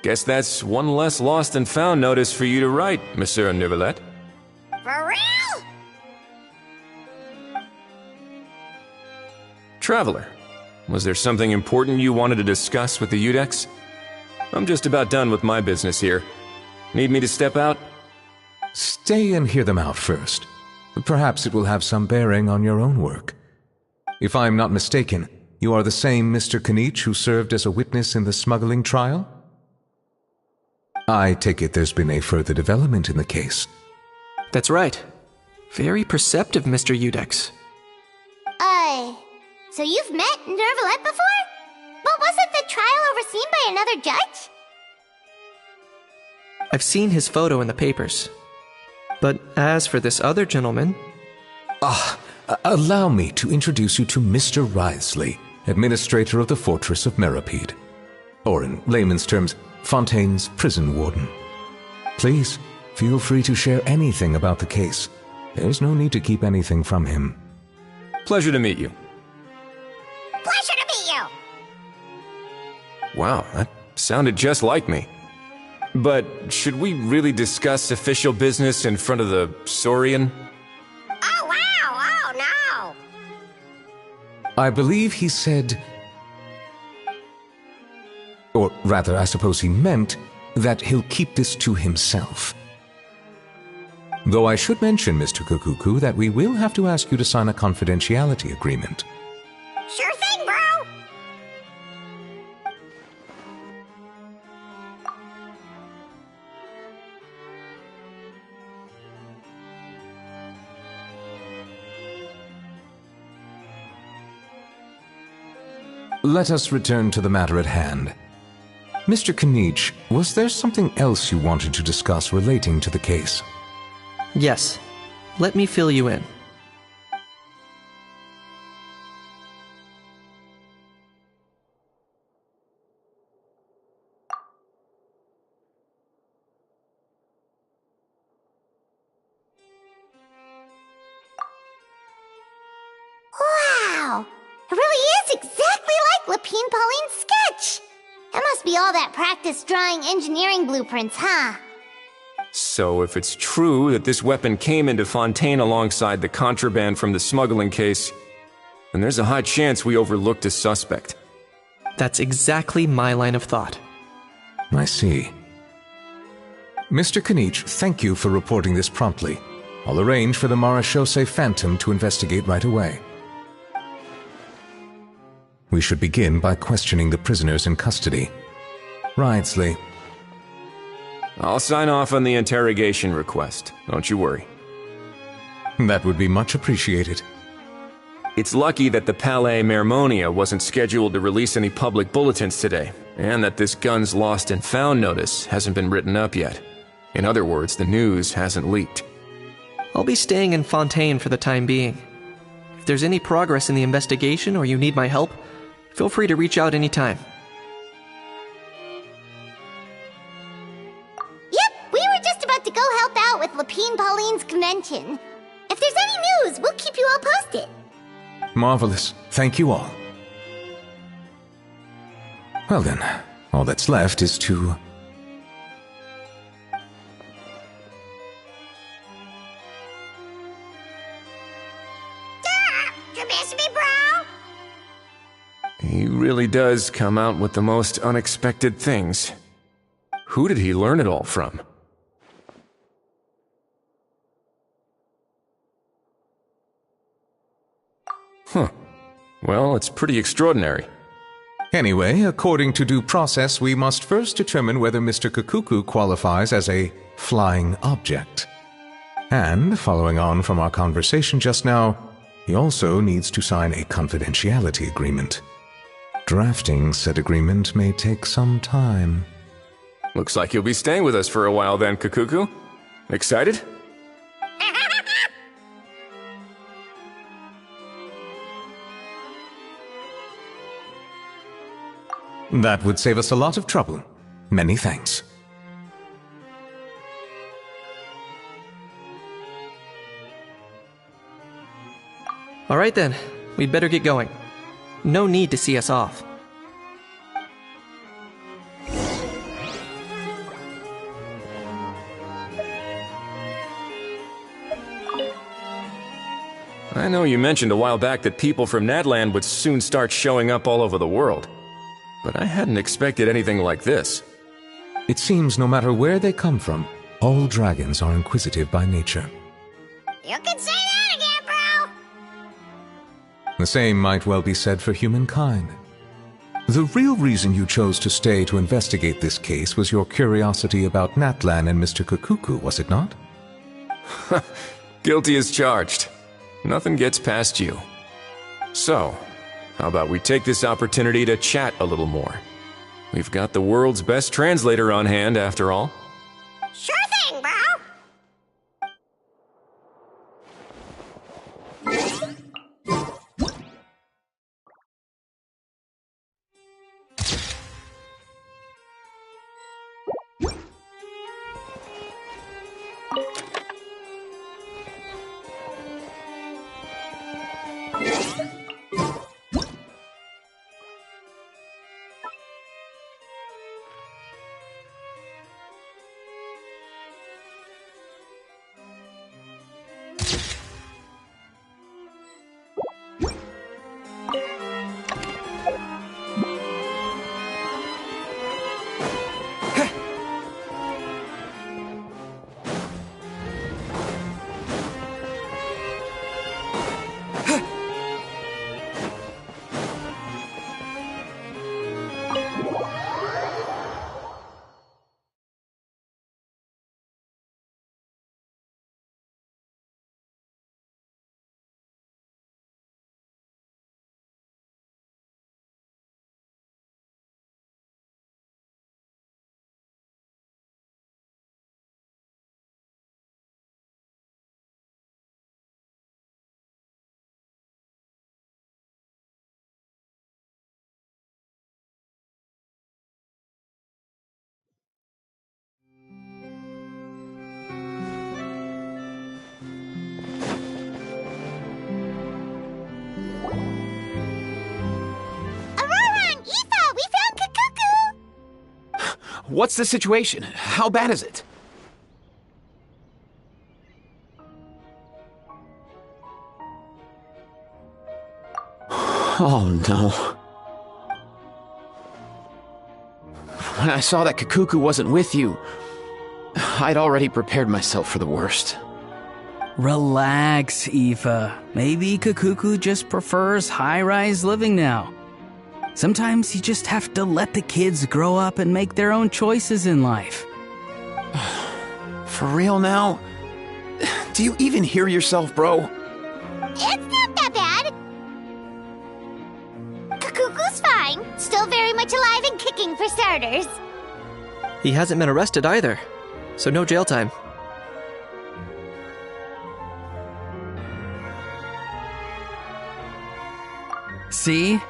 Guess that's one less lost and found notice for you to write, Monsieur Nivelet. For real? Traveler, was there something important you wanted to discuss with the Udex? I'm just about done with my business here. Need me to step out? Stay and hear them out first. Perhaps it will have some bearing on your own work. If I am not mistaken, you are the same Mr. Kanich who served as a witness in the smuggling trial? I take it there's been a further development in the case. That's right. Very perceptive, Mr. Udex. So you've met Nervalette before? But wasn't the trial overseen by another judge? I've seen his photo in the papers. But as for this other gentleman... Allow me to introduce you to Mr. Wriothesley, administrator of the Fortress of Meripede. Or in layman's terms, Fontaine's prison warden. Please, feel free to share anything about the case. There's no need to keep anything from him. Pleasure to meet you. Pleasure to meet you! Wow, that sounded just like me. But should we really discuss official business in front of the Saurian? Oh, wow! Oh, no! I believe he said... Or rather, I suppose he meant that he'll keep this to himself. Though I should mention, Mr. Kukuku, that we will have to ask you to sign a confidentiality agreement. Sure thing, bro! Let us return to the matter at hand. Mr. Kanich, was there something else you wanted to discuss relating to the case? Yes. Let me fill you in. Wow! It really is exactly like Lapine Pauline's sketch! That must be all that practice drawing engineering blueprints, huh? So if it's true that this weapon came into Fontaine alongside the contraband from the smuggling case, then there's a high chance we overlooked a suspect. That's exactly my line of thought. I see. Mr. Kanich, thank you for reporting this promptly. I'll arrange for the Marechaussee Phantom to investigate right away. We should begin by questioning the prisoners in custody. Wriothesley. I'll sign off on the interrogation request. Don't you worry. That would be much appreciated. It's lucky that the Palais Mermonia wasn't scheduled to release any public bulletins today, and that this guns lost and found notice hasn't been written up yet. In other words, the news hasn't leaked. I'll be staying in Fontaine for the time being. If there's any progress in the investigation or you need my help, feel free to reach out anytime. Yep, we were just about to go help out with Lapine Pauline's convention. If there's any news, we'll keep you all posted. Marvelous. Thank you all. Well then, all that's left is to... You miss me, bro? He really does come out with the most unexpected things. Who did he learn it all from? Huh. Well, it's pretty extraordinary. Anyway, according to due process, we must first determine whether Mr. Kukuku qualifies as a flying object. And, following on from our conversation just now, he also needs to sign a confidentiality agreement. Drafting said agreement may take some time. Looks like you'll be staying with us for a while then, Kukuku. Excited? That would save us a lot of trouble. Many thanks. All right then, we'd better get going. No need to see us off. I know you mentioned a while back that people from Nadland would soon start showing up all over the world. But I hadn't expected anything like this. It seems no matter where they come from, All dragons are inquisitive by nature. You can say that again, bro! The same might well be said for humankind. The real reason you chose to stay to investigate this case was your curiosity about Natlan and Mr. Kukuku, was it not? Guilty as charged. Nothing gets past you. So, how about we take this opportunity to chat a little more? We've got the world's best translator on hand, after all. Sure thing, bro! What's the situation? How bad is it? Oh no. When I saw that Kukuku wasn't with you, I'd already prepared myself for the worst. Relax, Aoife. Maybe Kukuku just prefers high-rise living now. Sometimes you just have to let the kids grow up and make their own choices in life. For real now? Do you even hear yourself, bro? It's not that bad. Kukuku's fine. Still very much alive and kicking for starters. He hasn't been arrested either, so no jail time. See?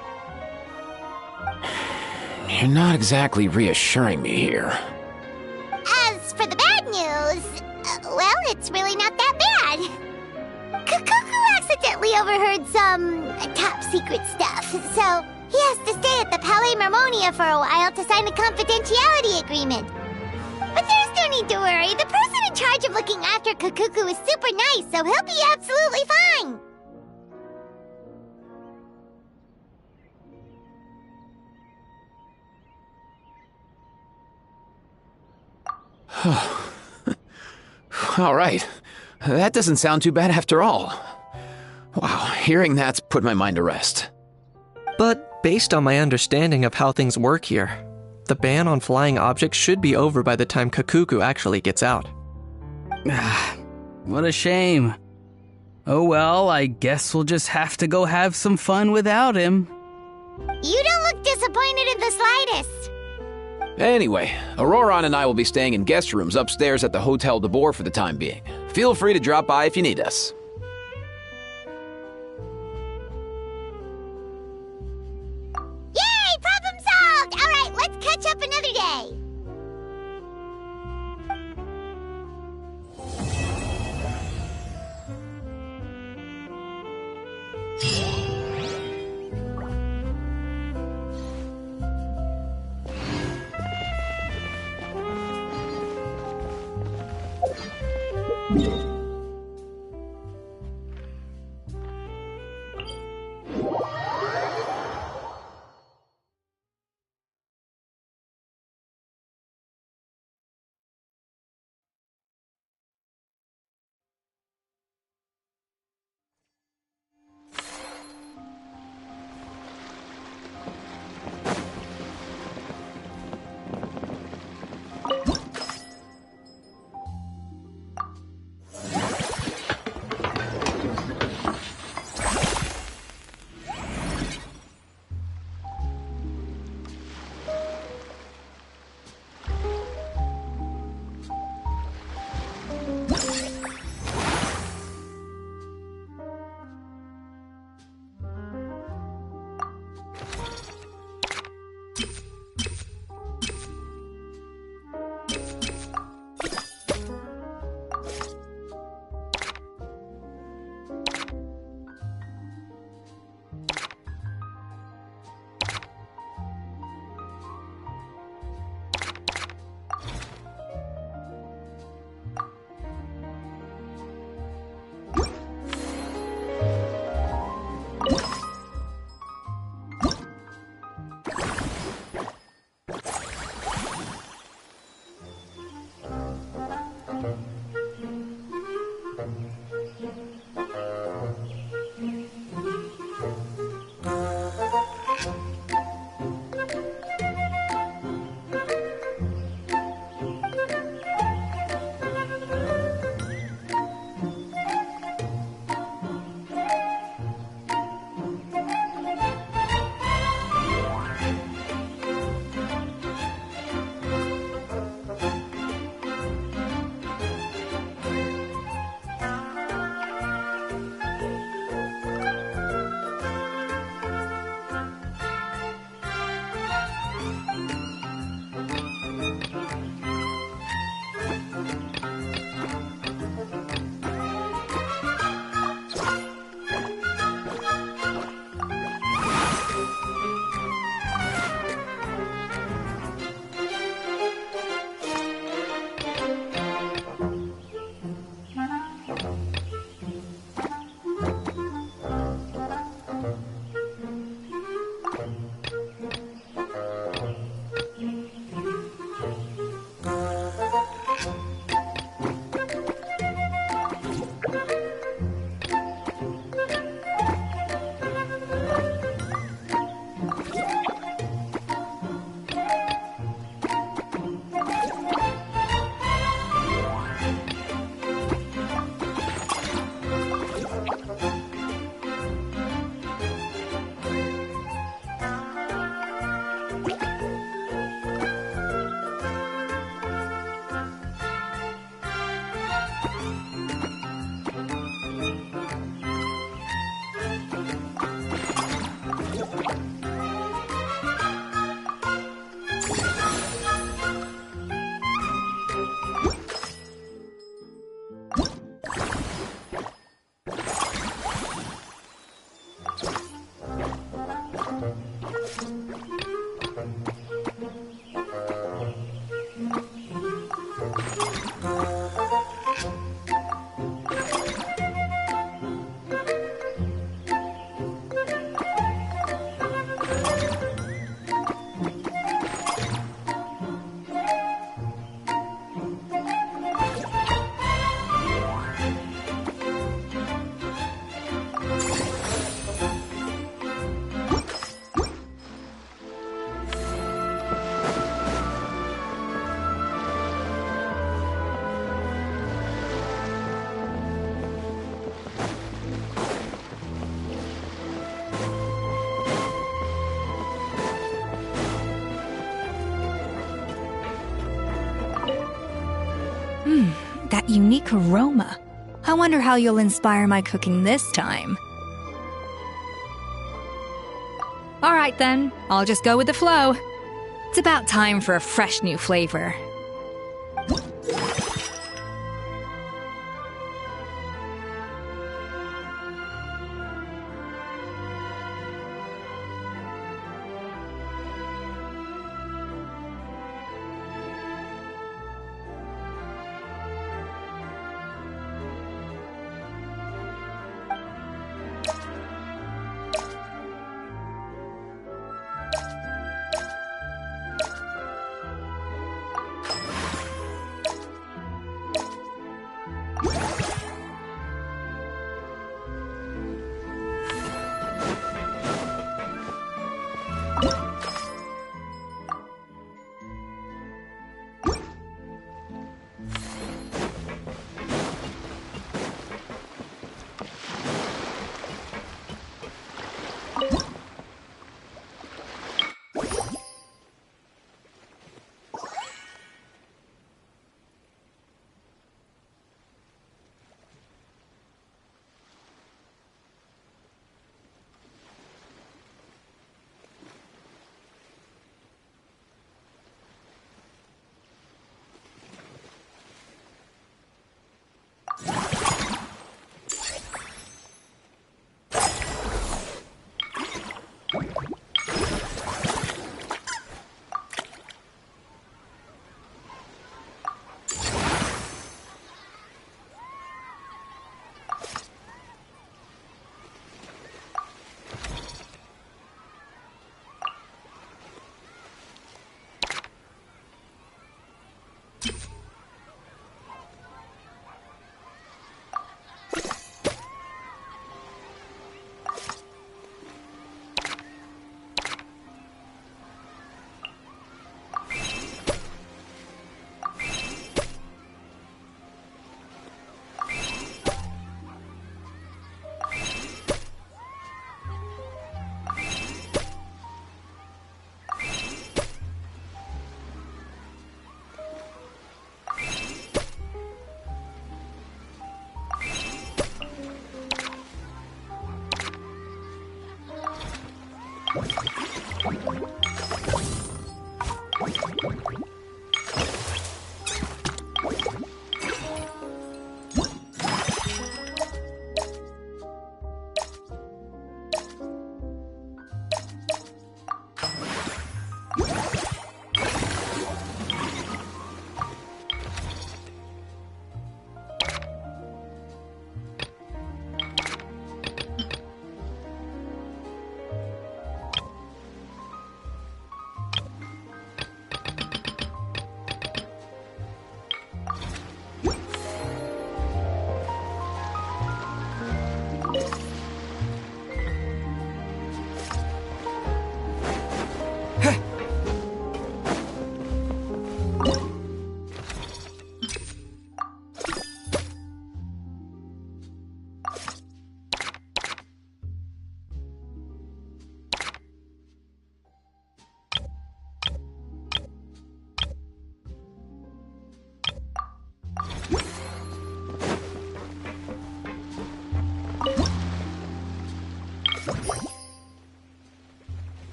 You're not exactly reassuring me here. As for the bad news, well, it's really not that bad. Kukuku accidentally overheard some top-secret stuff, so he has to stay at the Palais Mermonia for a while to sign a confidentiality agreement. But there's no need to worry. The person in charge of looking after Kukuku is super nice, so he'll be absolutely fine. All right. That doesn't sound too bad after all. Wow, hearing that's put my mind to rest. But based on my understanding of how things work here, the ban on flying objects should be over by the time Kukuku actually gets out. What a shame. Oh well, I guess we'll just have to go have some fun without him. You don't look disappointed in the slightest. Anyway, Auroron and I will be staying in guest rooms upstairs at the Gateau Debord for the time being. Feel free to drop by if you need us. Yay! Problem solved! All right, let's catch up another day. unique aroma. I wonder how you'll inspire my cooking this time. Alright then, I'll just go with the flow. It's about time for a fresh new flavor.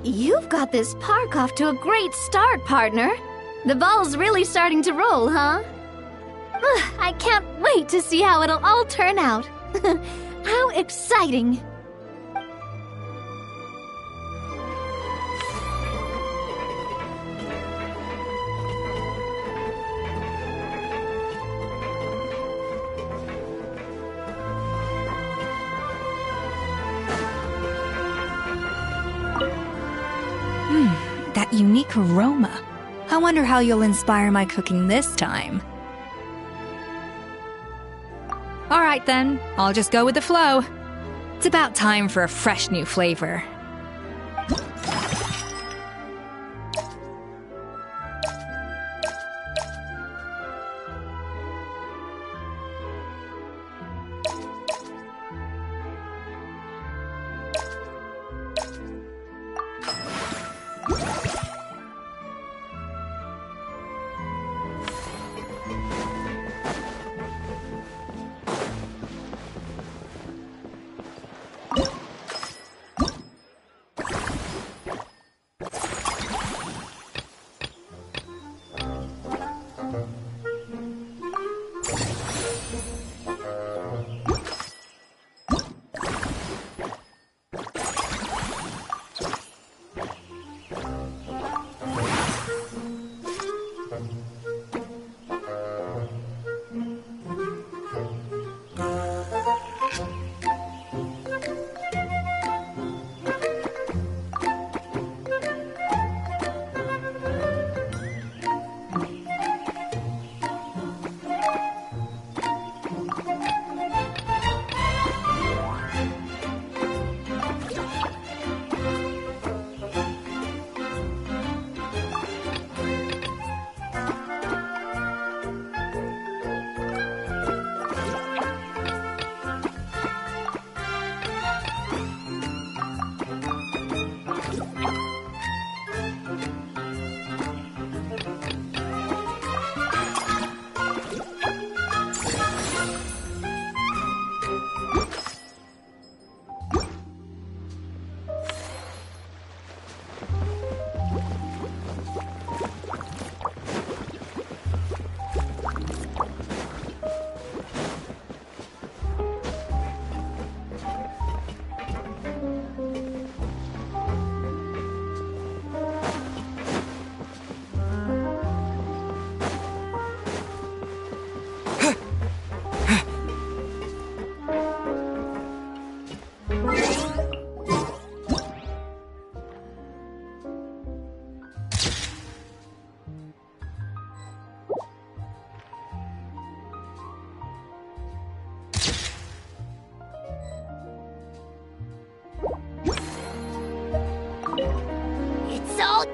You've got this park off to a great start, partner. The ball's really starting to roll, huh? I can't wait to see how it'll all turn out. How exciting! That unique aroma. I wonder how you'll inspire my cooking this time. Alright then, I'll just go with the flow. It's about time for a fresh new flavor.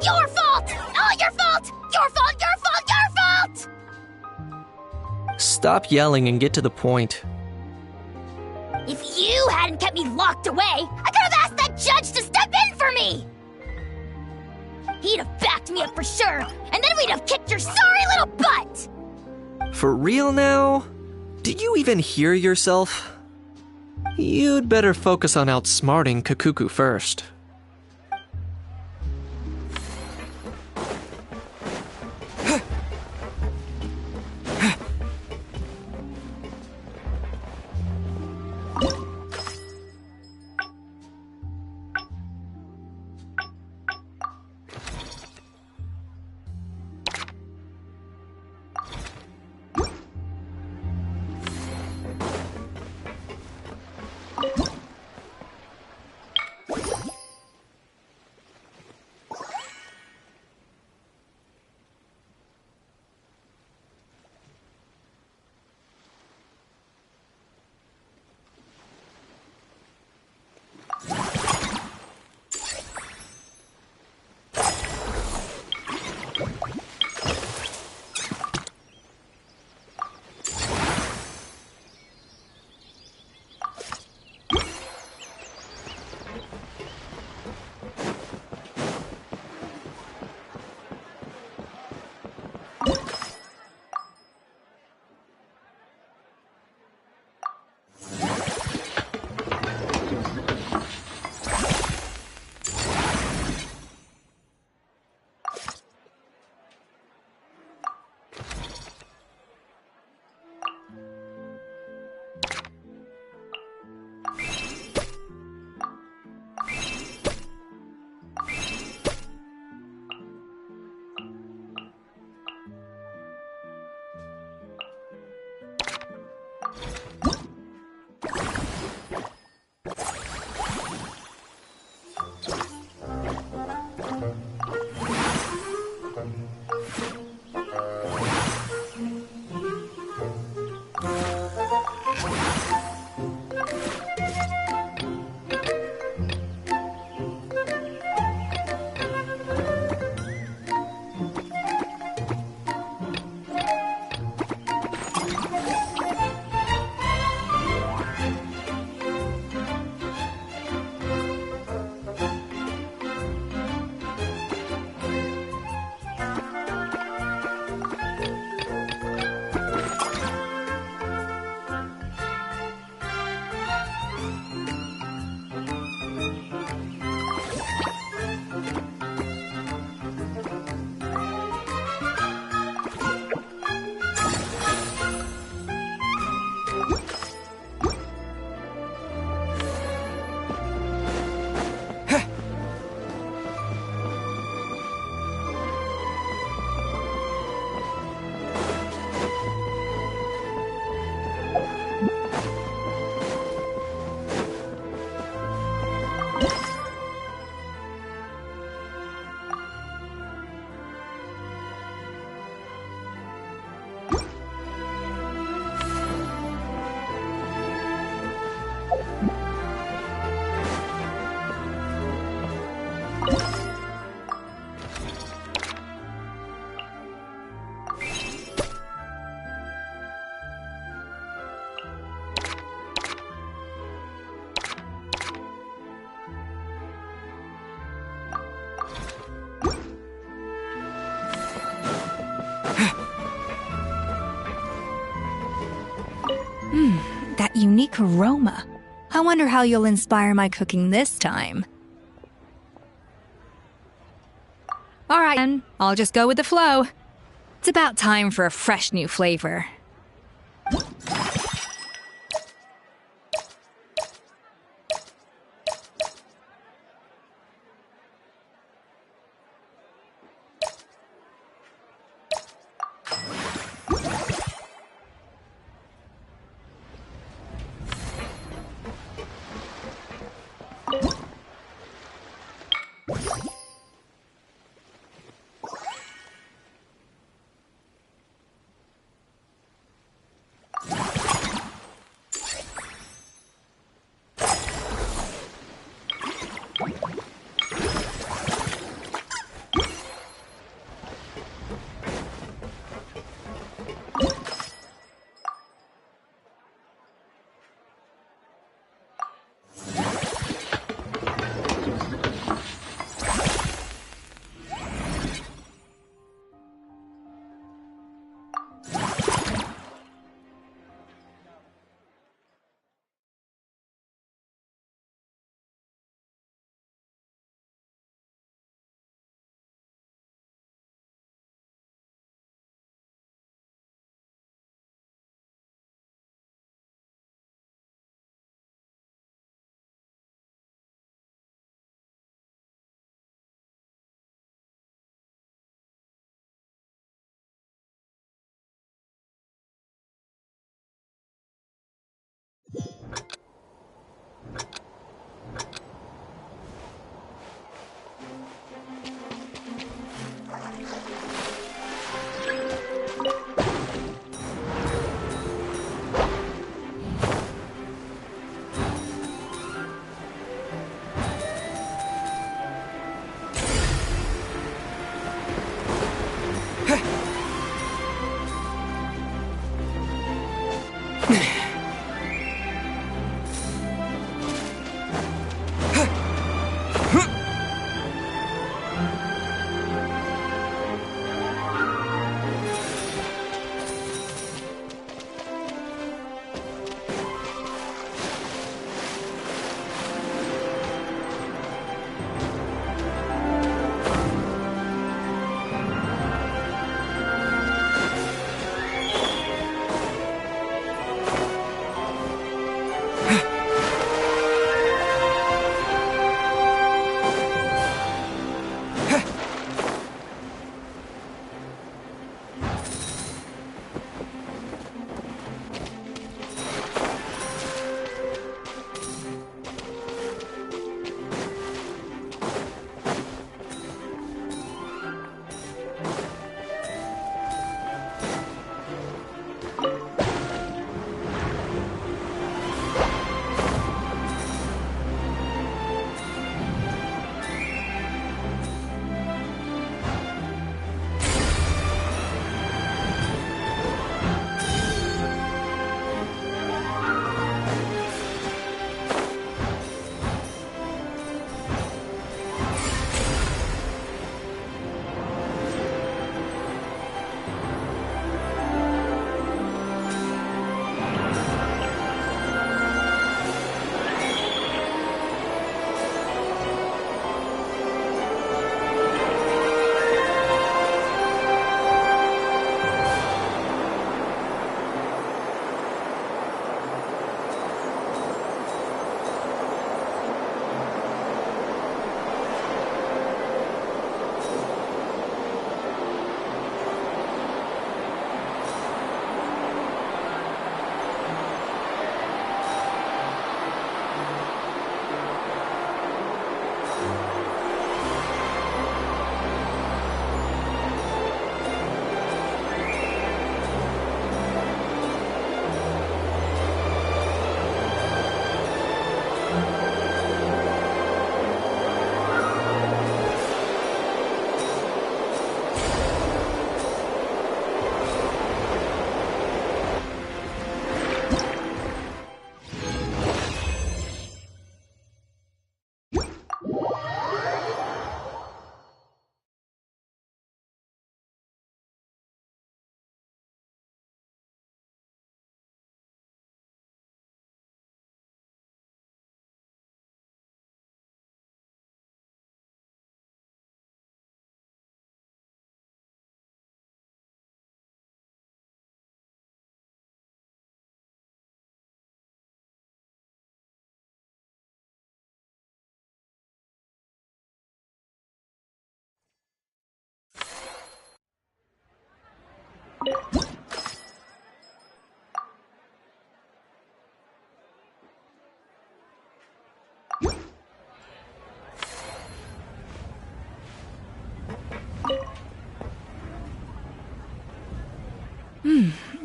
Your fault! All your fault! Your fault, your fault, your fault! Stop yelling and get to the point. If you hadn't kept me locked away, I could have asked that judge to step in for me! He'd have backed me up for sure, and then we'd have kicked your sorry little butt! For real now? Did you even hear yourself? You'd better focus on outsmarting Kakuku first. That unique aroma. I wonder how you'll inspire my cooking this time. Alright then, I'll just go with the flow. It's about time for a fresh new flavor.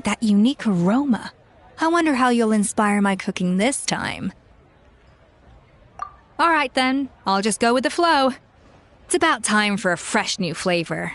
That unique aroma. I wonder how you'll inspire my cooking this time. All right then, I'll just go with the flow. It's about time for a fresh new flavor.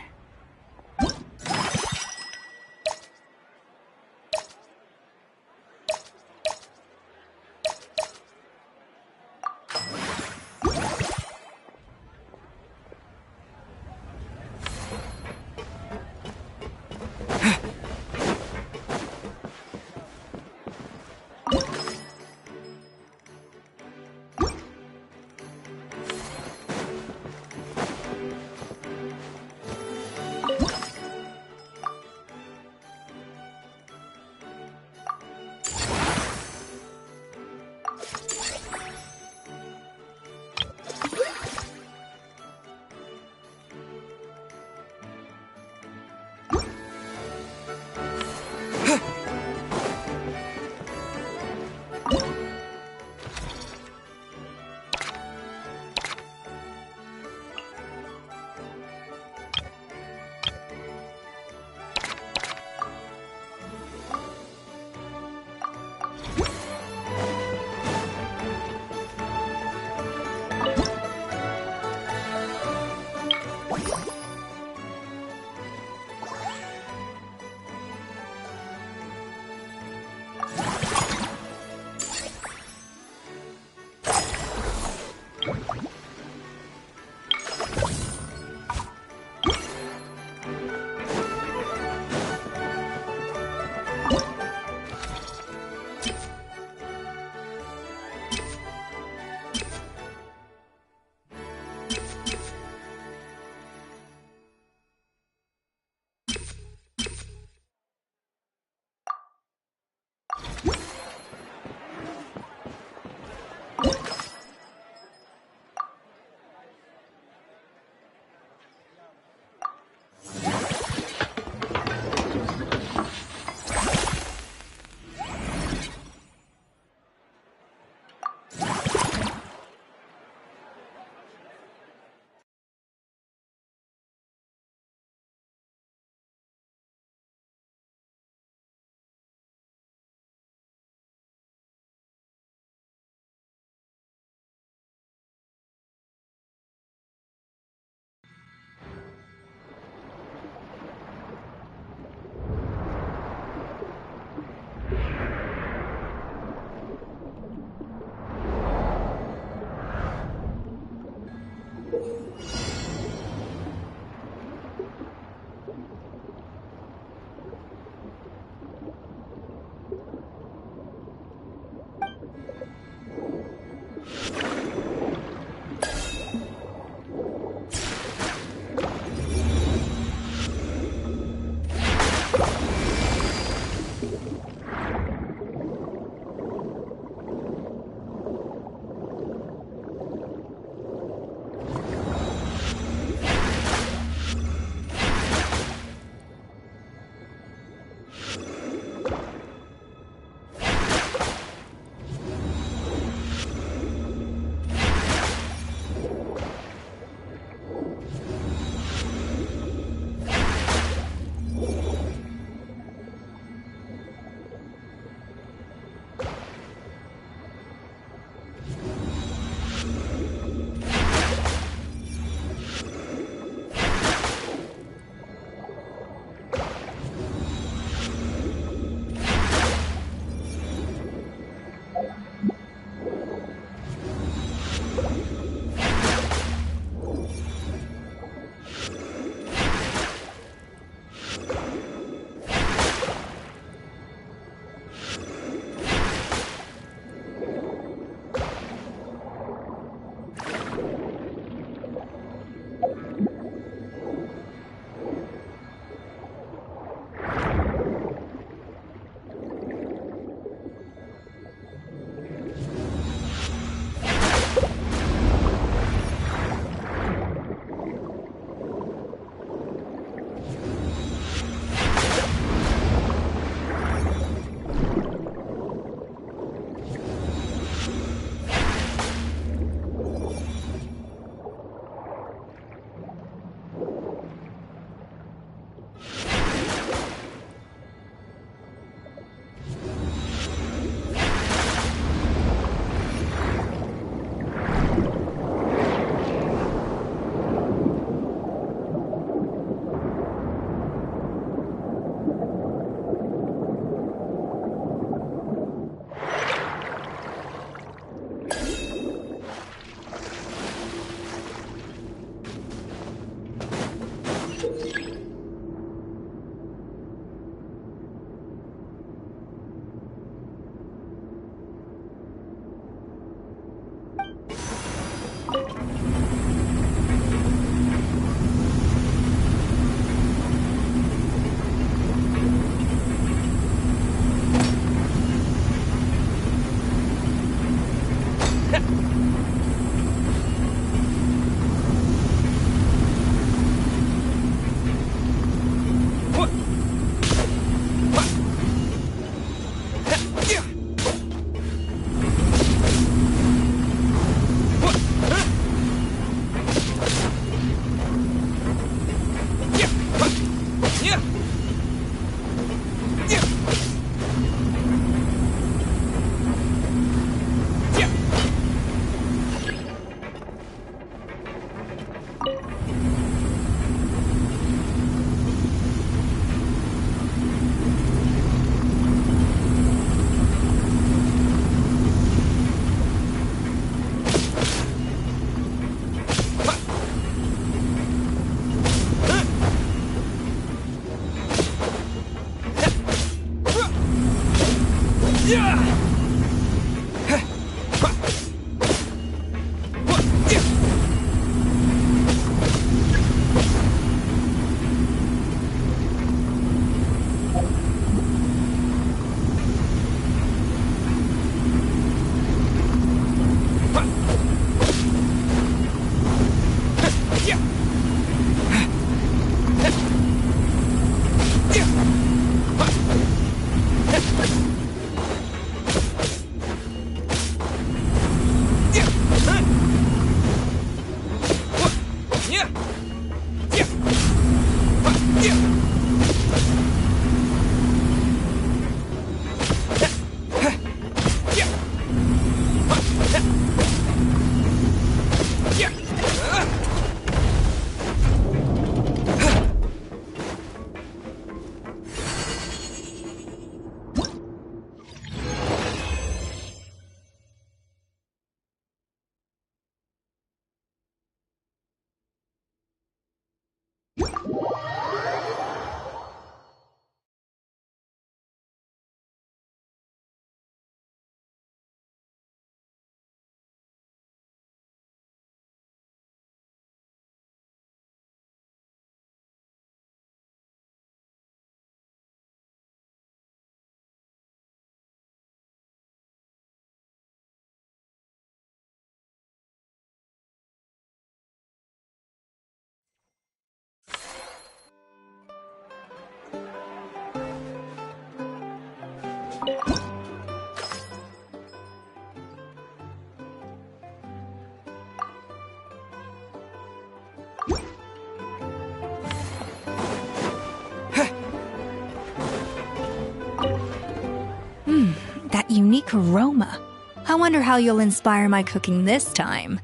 That unique aroma. I wonder how you'll inspire my cooking this time.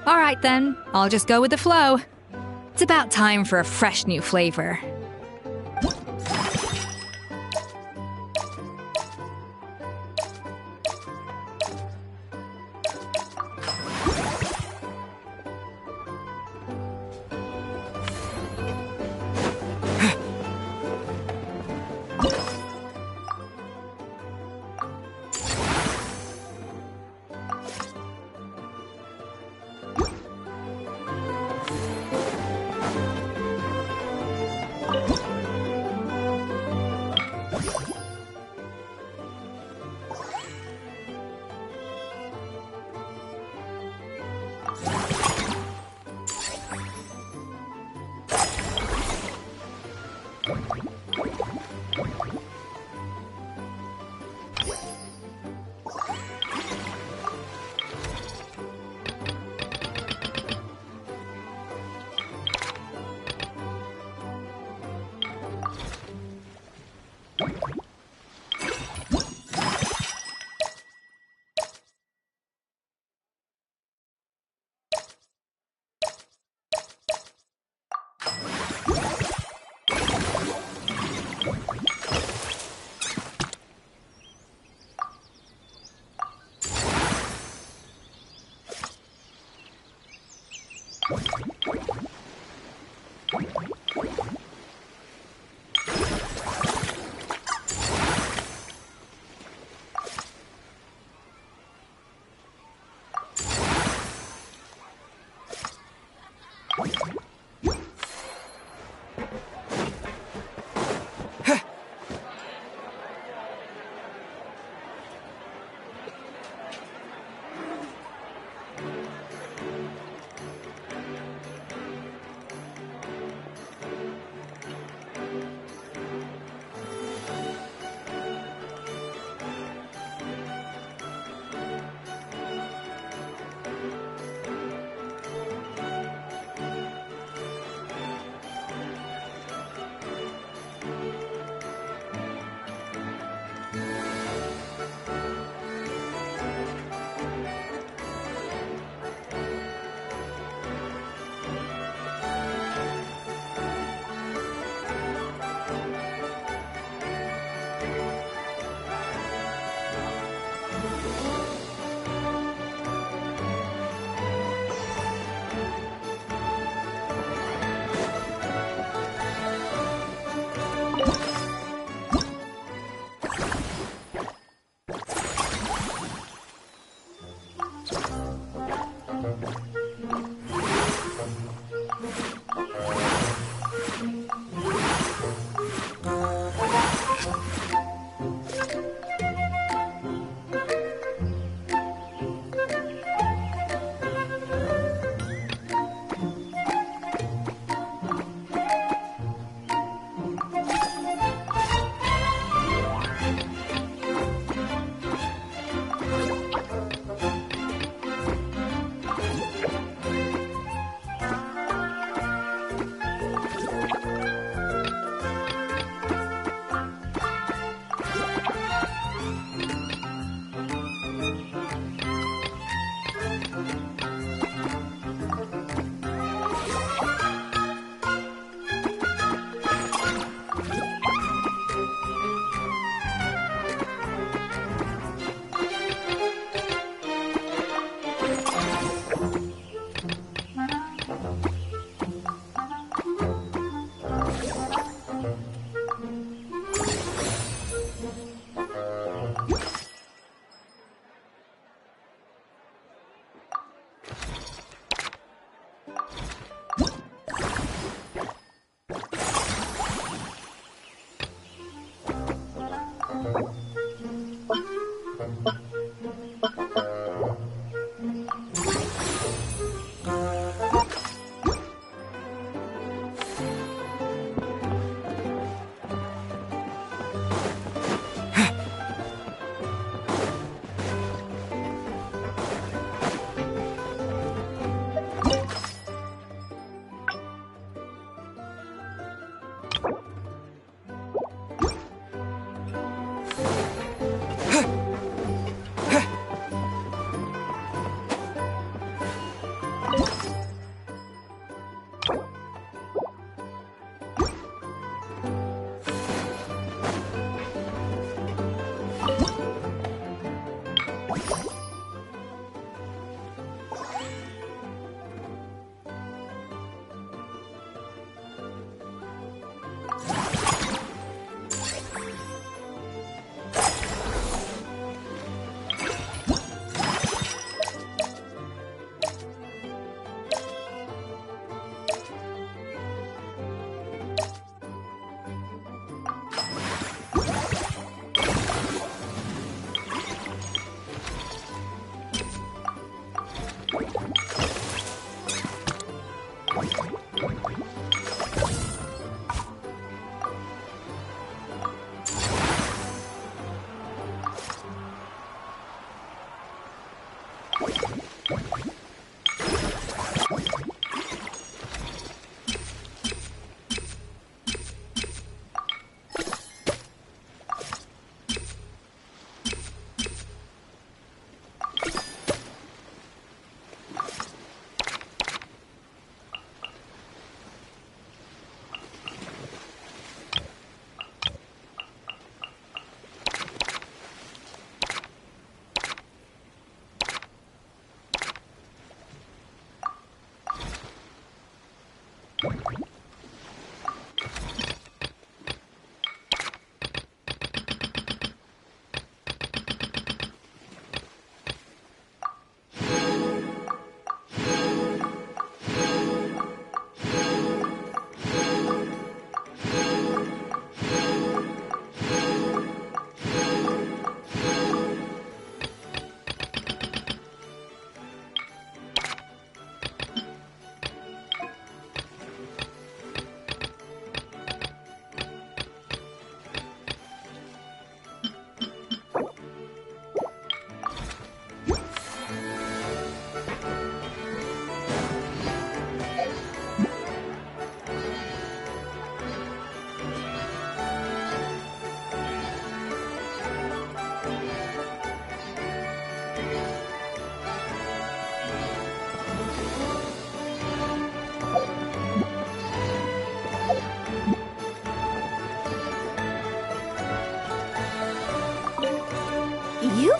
Alright then, I'll just go with the flow. It's about time for a fresh new flavor.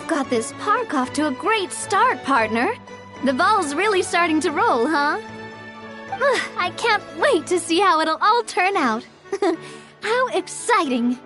got this park off to a great start, partner. The ball's really starting to roll, huh? I can't wait to see how it'll all turn out. How exciting!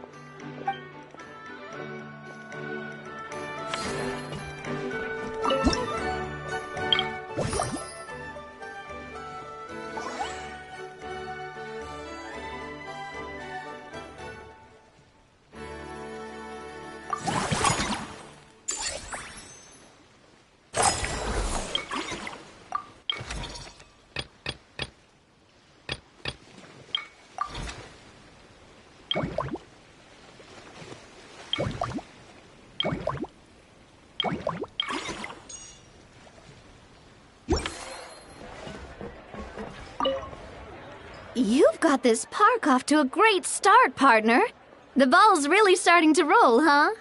You've got this park off to a great start, partner. The ball's really starting to roll, huh?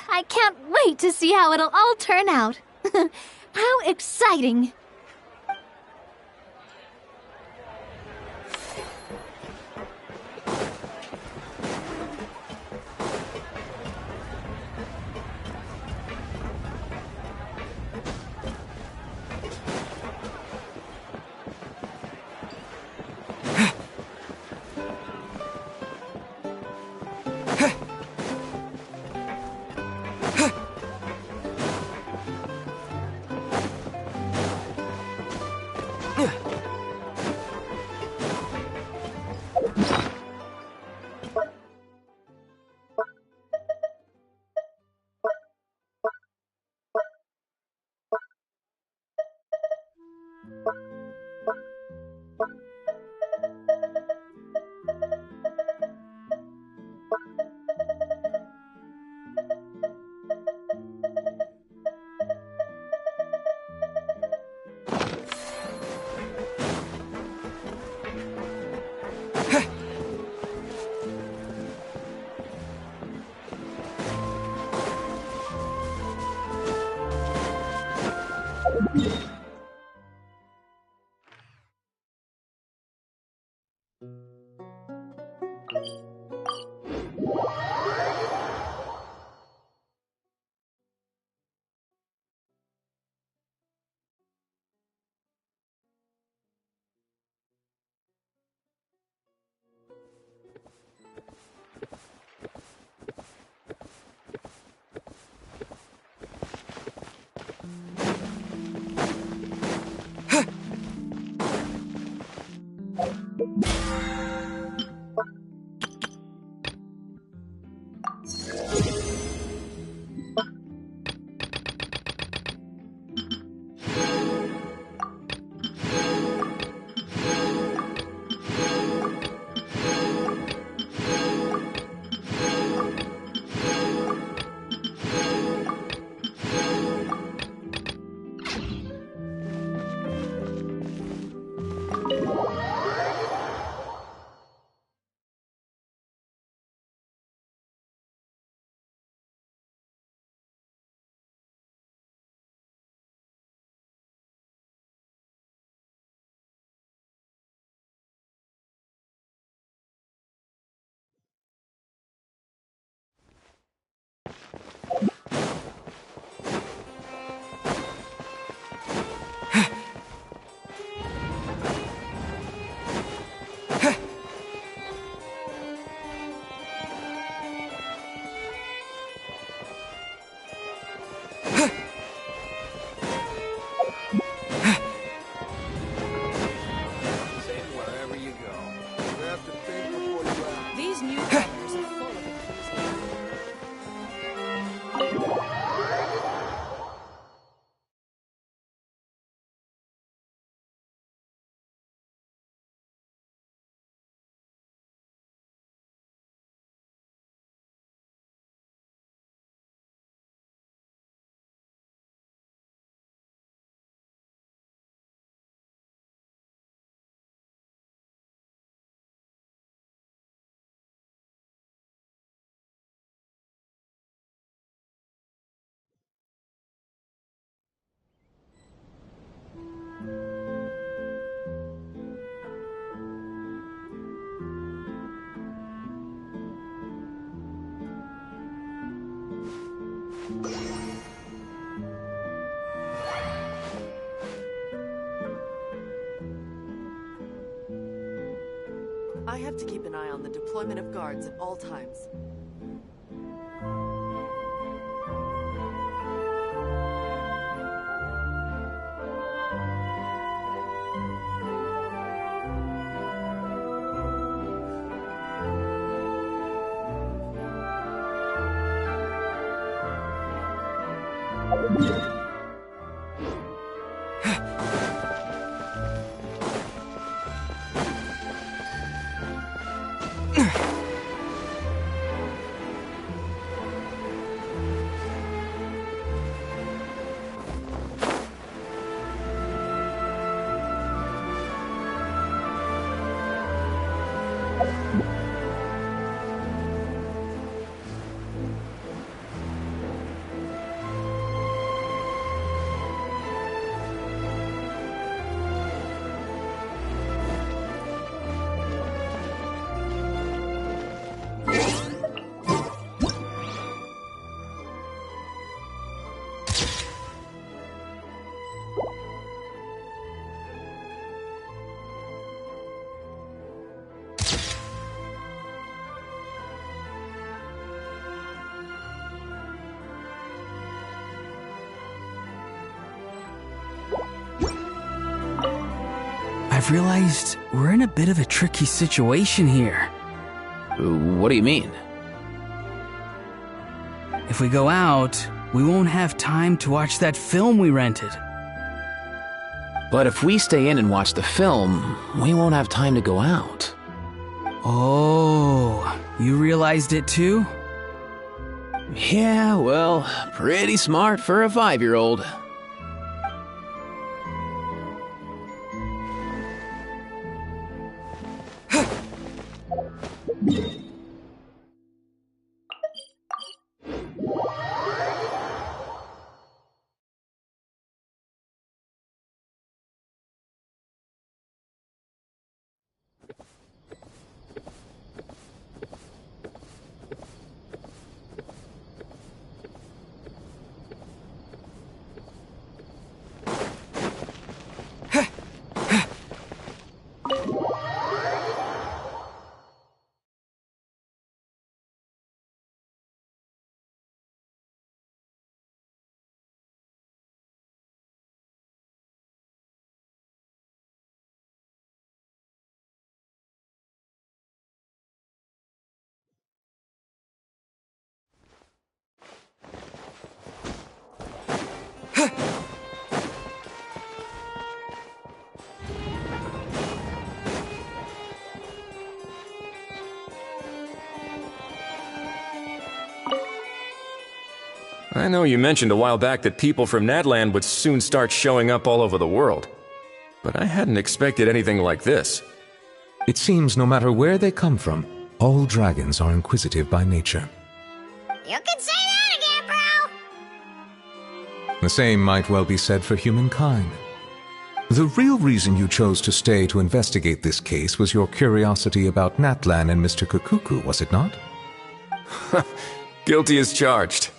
I can't wait to see how it'll all turn out. How exciting! down the deployment of guards at all times. I've realized we're in a bit of a tricky situation here. What do you mean? If we go out, we won't have time to watch that film we rented. But if we stay in and watch the film, we won't have time to go out. Oh, you realized it too? Yeah, well, pretty smart for a 5-year-old. I know you mentioned a while back that people from Natland would soon start showing up all over the world, but I hadn't expected anything like this. It seems no matter where they come from, all dragons are inquisitive by nature. You can say that again, bro! The same might well be said for humankind. The real reason you chose to stay to investigate this case was your curiosity about Natlan and Mr. Kukuku, was it not? Guilty as charged.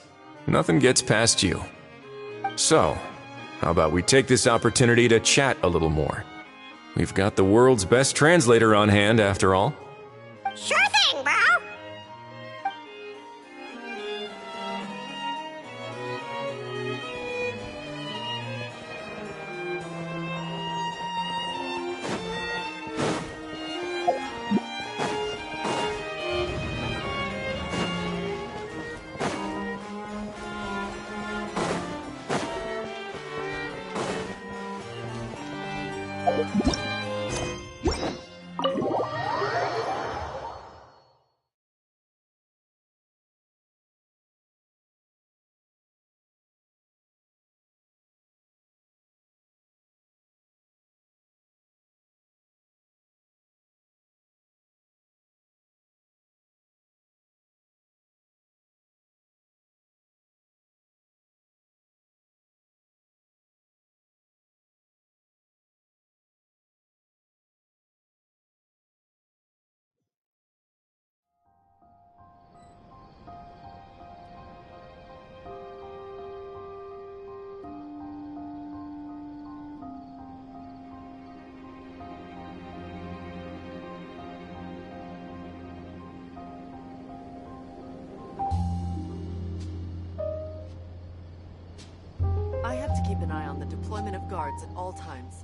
Nothing gets past you. So, how about we take this opportunity to chat a little more? We've got the world's best translator on hand, after all. Sure thing, bro! an eye on the deployment of guards at all times.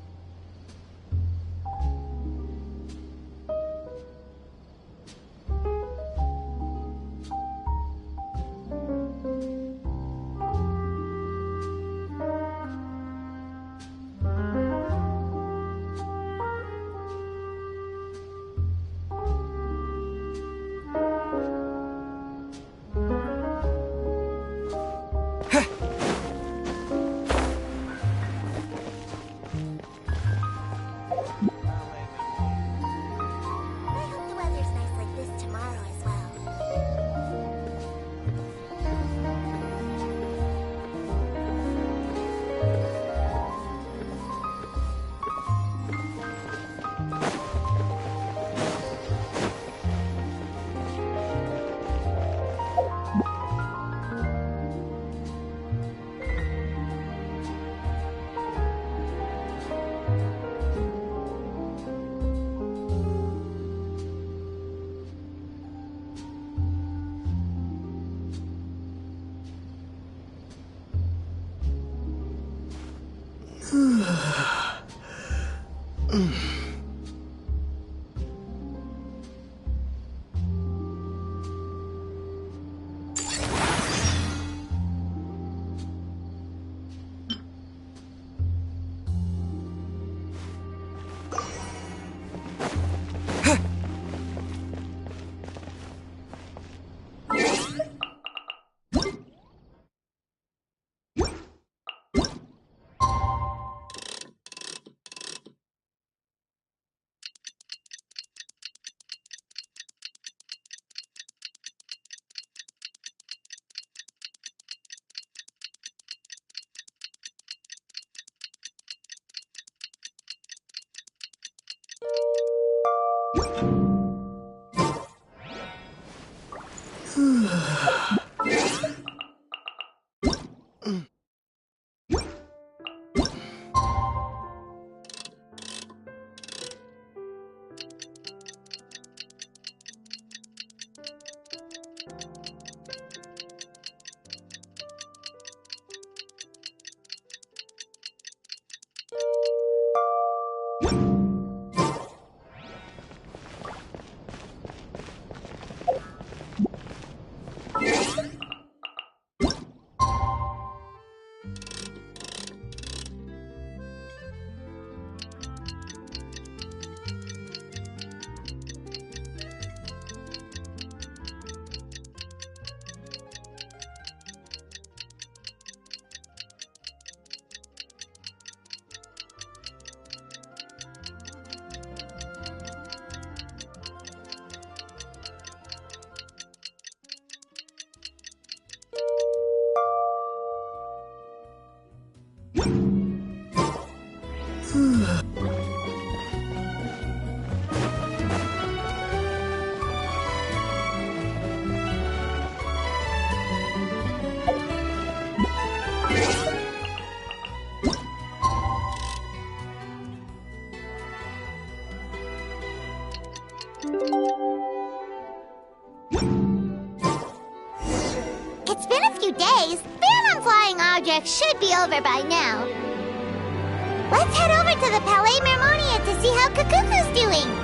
It's been a few days. Ban on flying objects should be over by now. Let's head over to the Palais Mermonia to see how Kakuku's doing.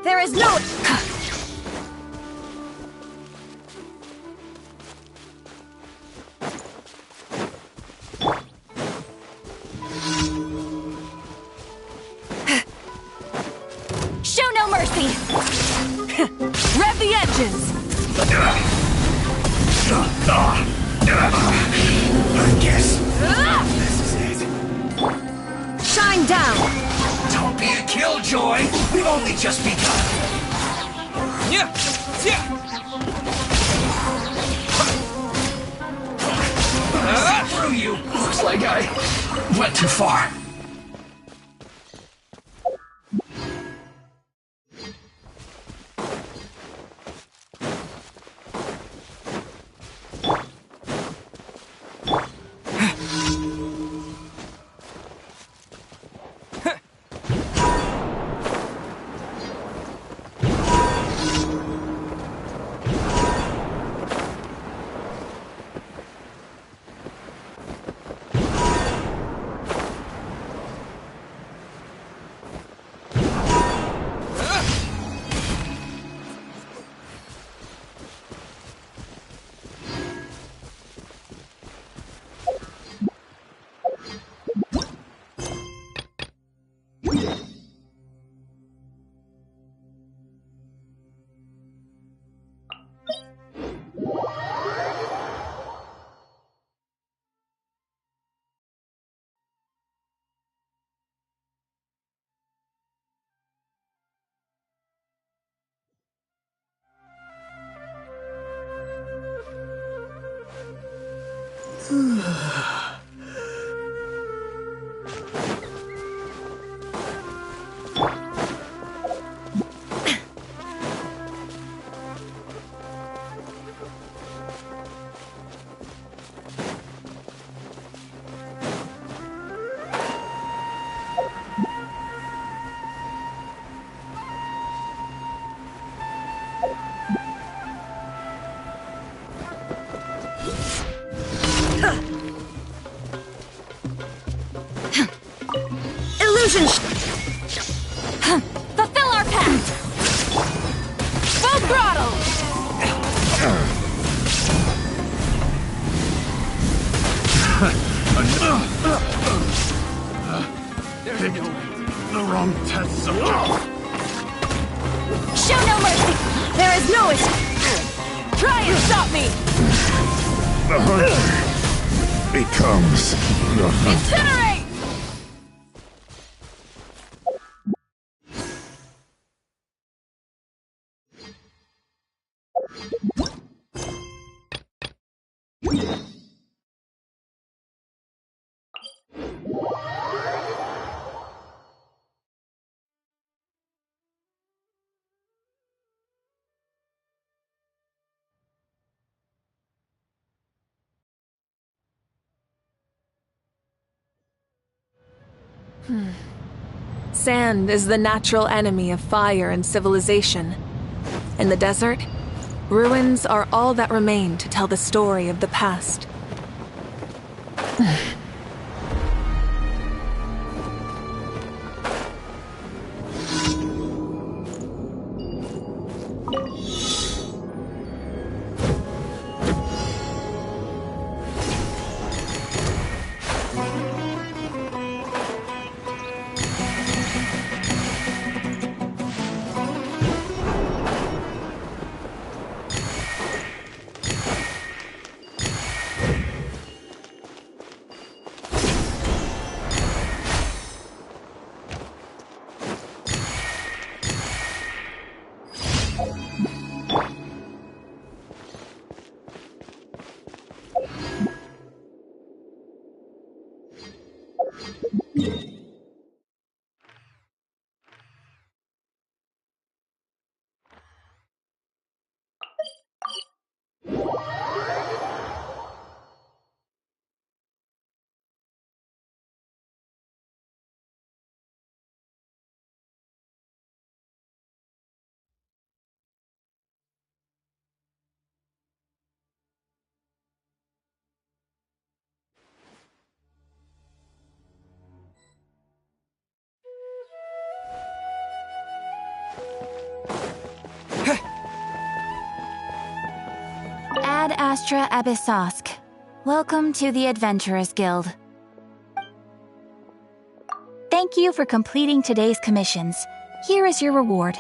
There is no... Show no mercy! Rev the engines! I guess this is it. Shine down! Don't be a killjoy! We've only just begun! Through you! Looks like I went too far. Illusion! Fulfill our pact! Full throttle! The wrong test. Show no mercy! There is no escape! Try and stop me! The hunter becomes the hunter. Incinerate! Sand is the natural enemy of fire and civilization. In the desert, ruins are all that remain to tell the story of the past. Ad Astra Abyssosk. Welcome to the Adventurers Guild. Thank you for completing today's commissions. Here is your reward.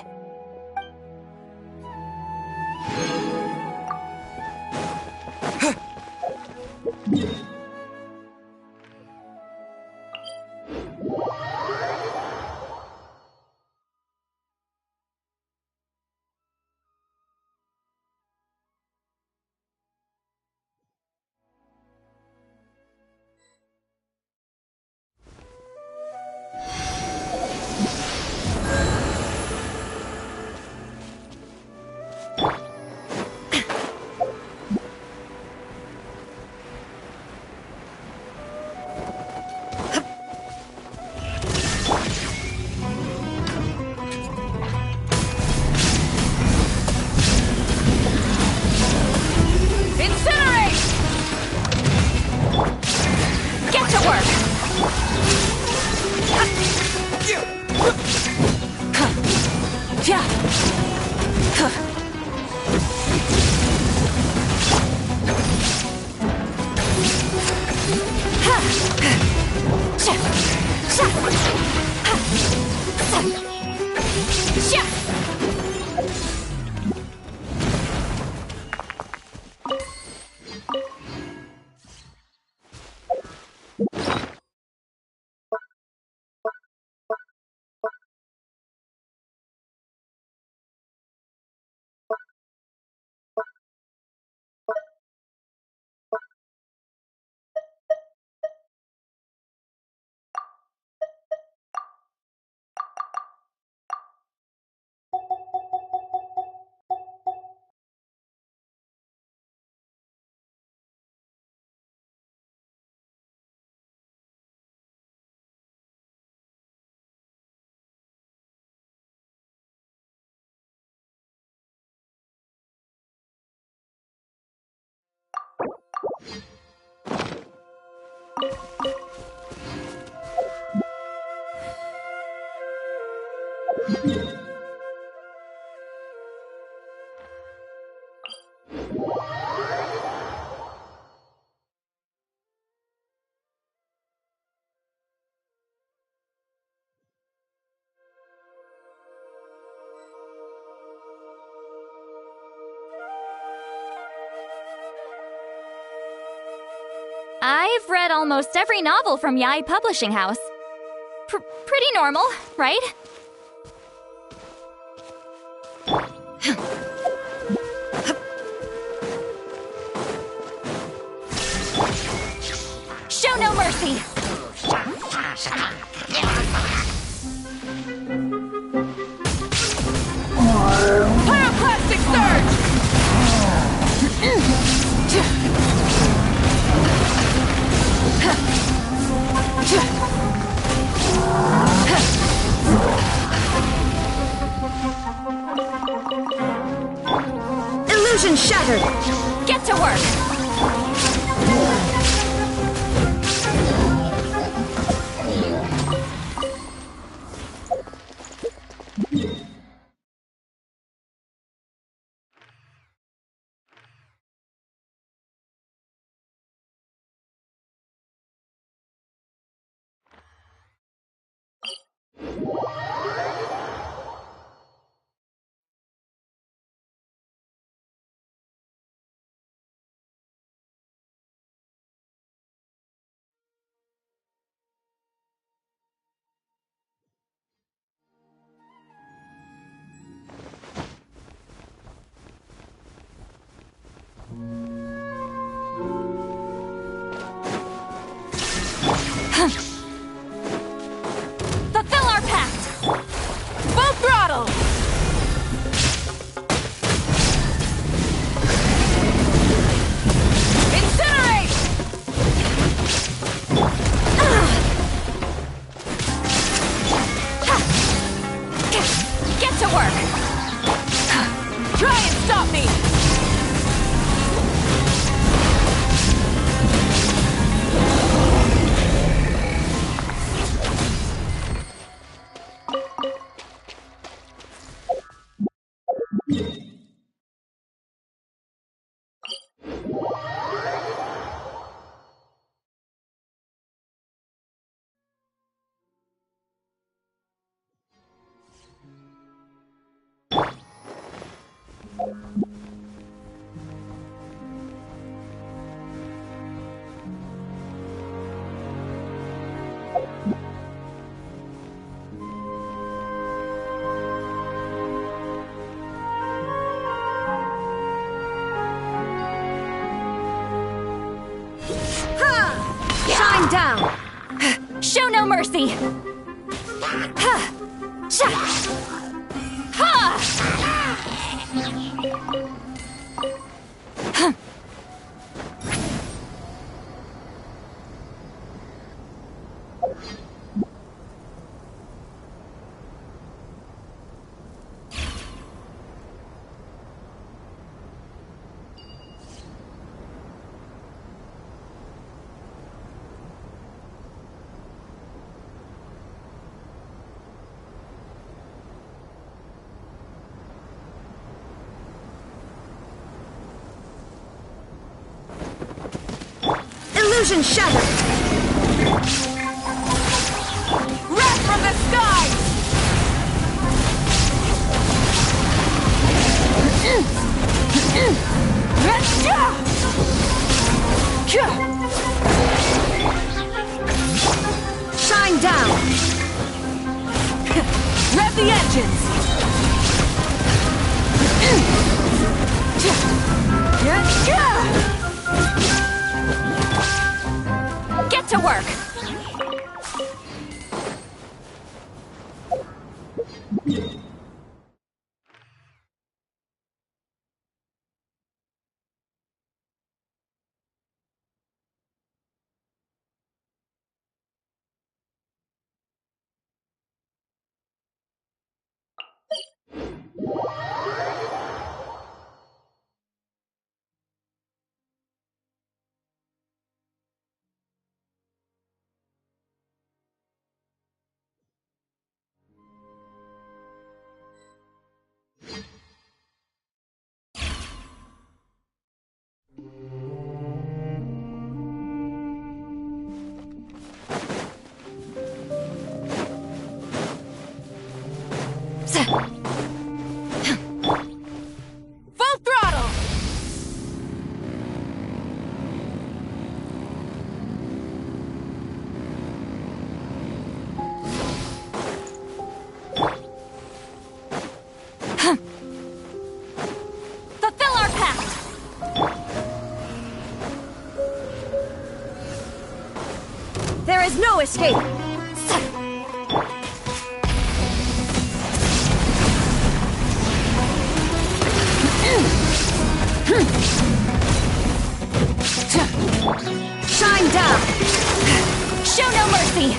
I've read almost every novel from Yai Publishing House. Pretty normal, right? Show no mercy! Pyroclastic surge! Illusion shattered! Get to work! Fulfill our pact! Full throttle! Incinerate! Get to work! Try and stop me! down! Show no mercy! Ha! Sha! Ha! Huh. Illusion shattered! Wrath from the sky! Shine down! Rev the engines! Get to work! Full throttle! Fulfill our pact! There is no escape! Shine down! Show no mercy!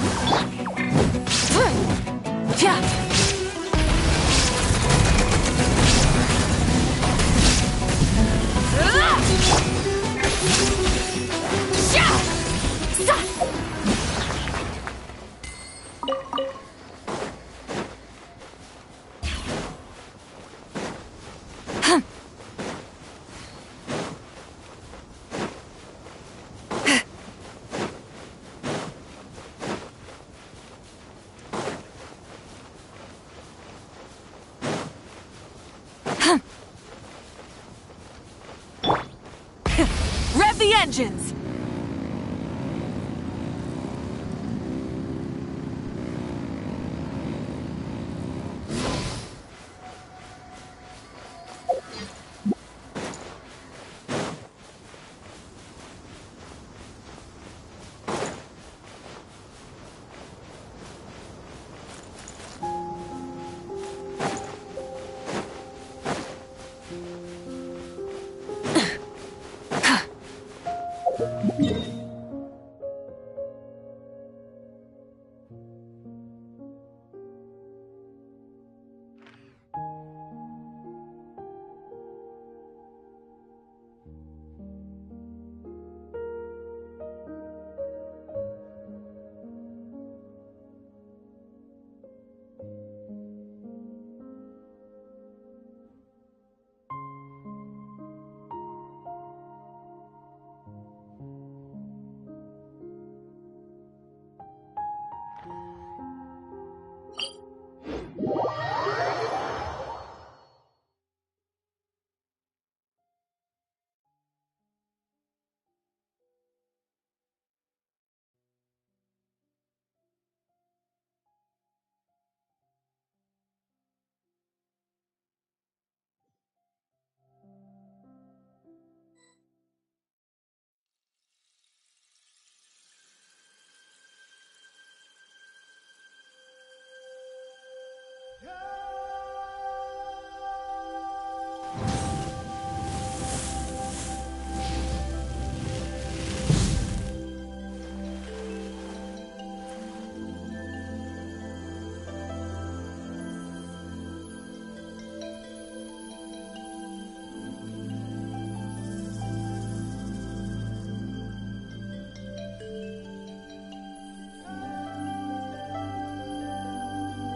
Rev the engines!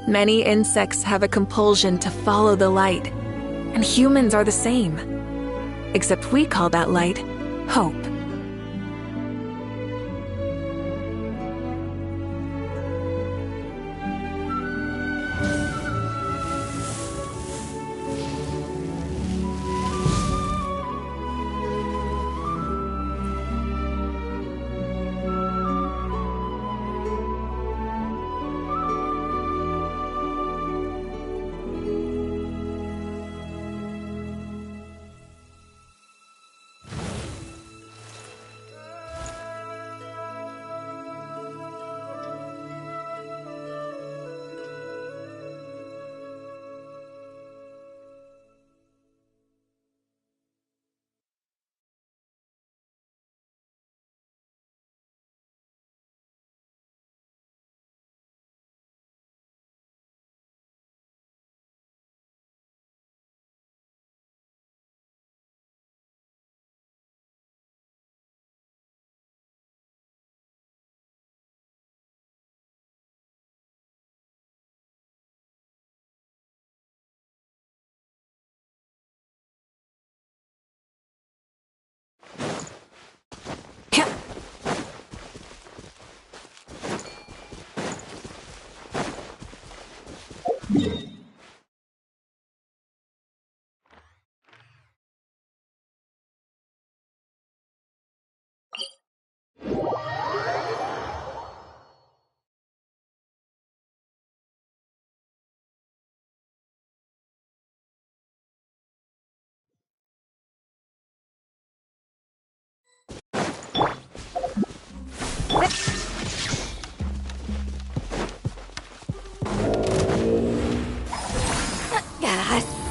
Many insects have a compulsion to follow the light, and humans are the same. Except we call that light hope.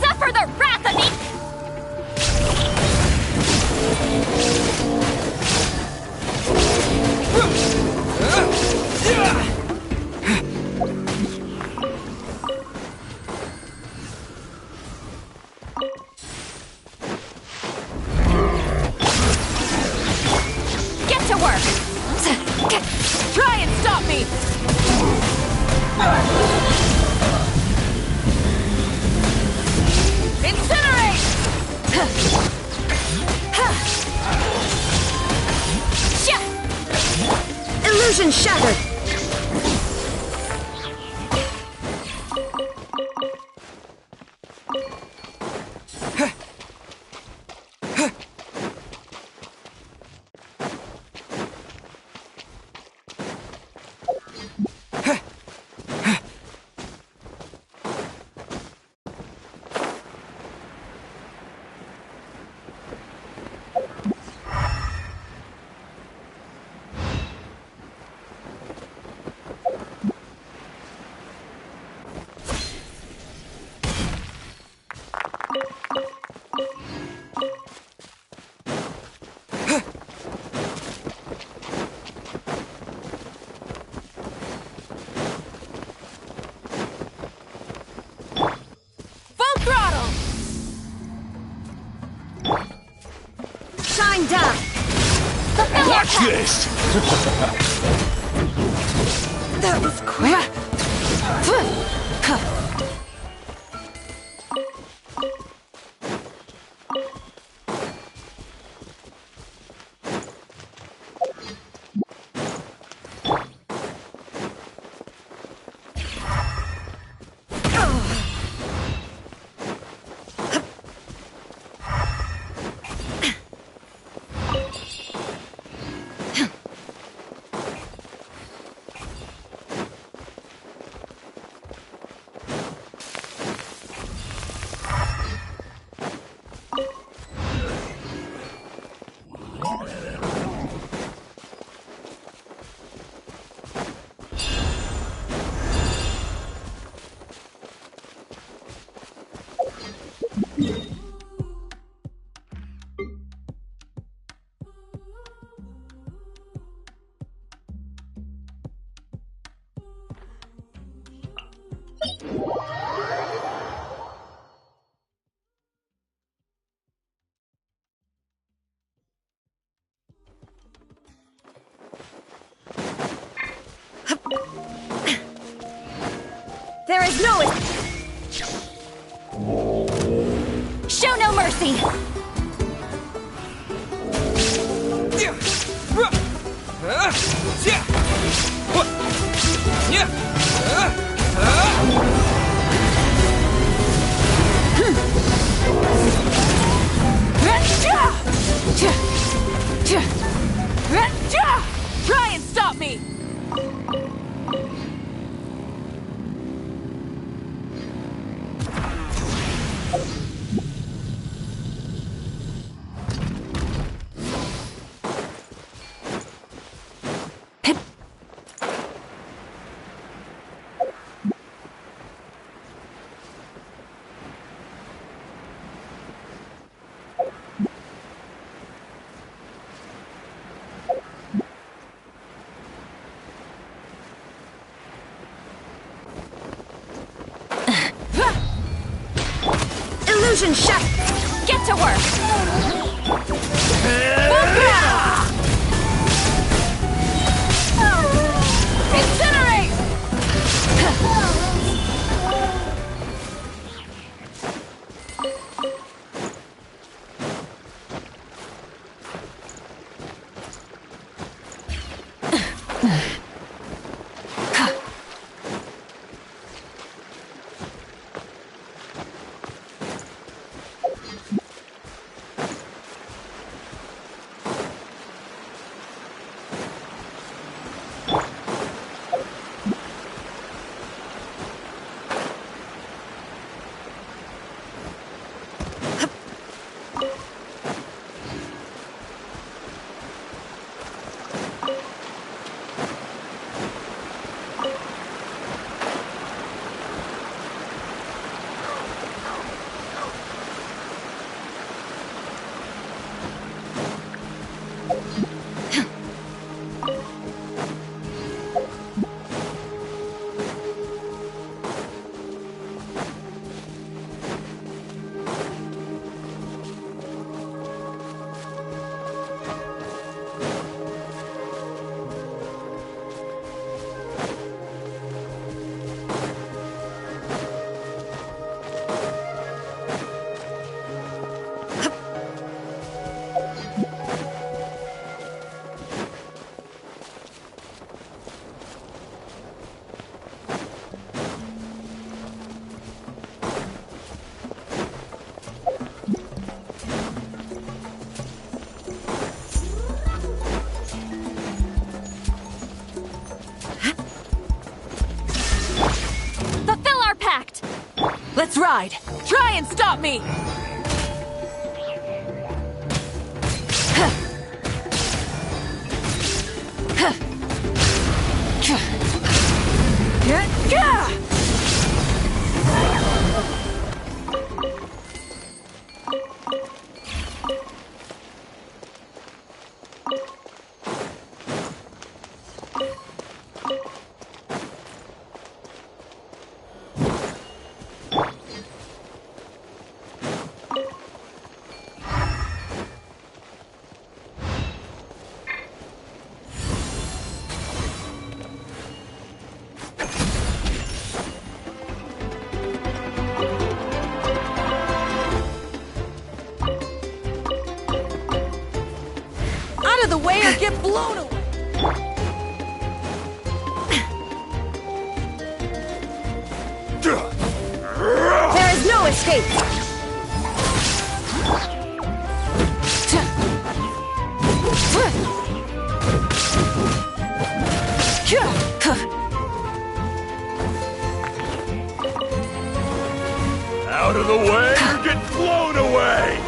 Suffer the wrath of me! Get to work! Try and stop me! Incinerate! Illusion shattered! Watch this! That was quick. There is no... Show no mercy! Try and stop me! Illusion shut! Get to work! Incinerate! Let's ride! Try and stop me! Out of the way or get blown away! There is no escape! Out of the way or get blown away!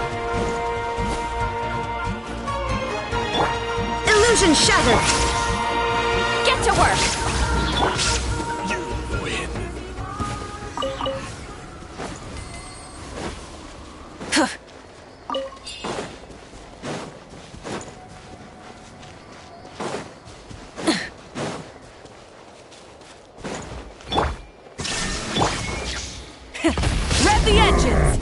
Illusion shattered! Get to work! You win. Rev the engines!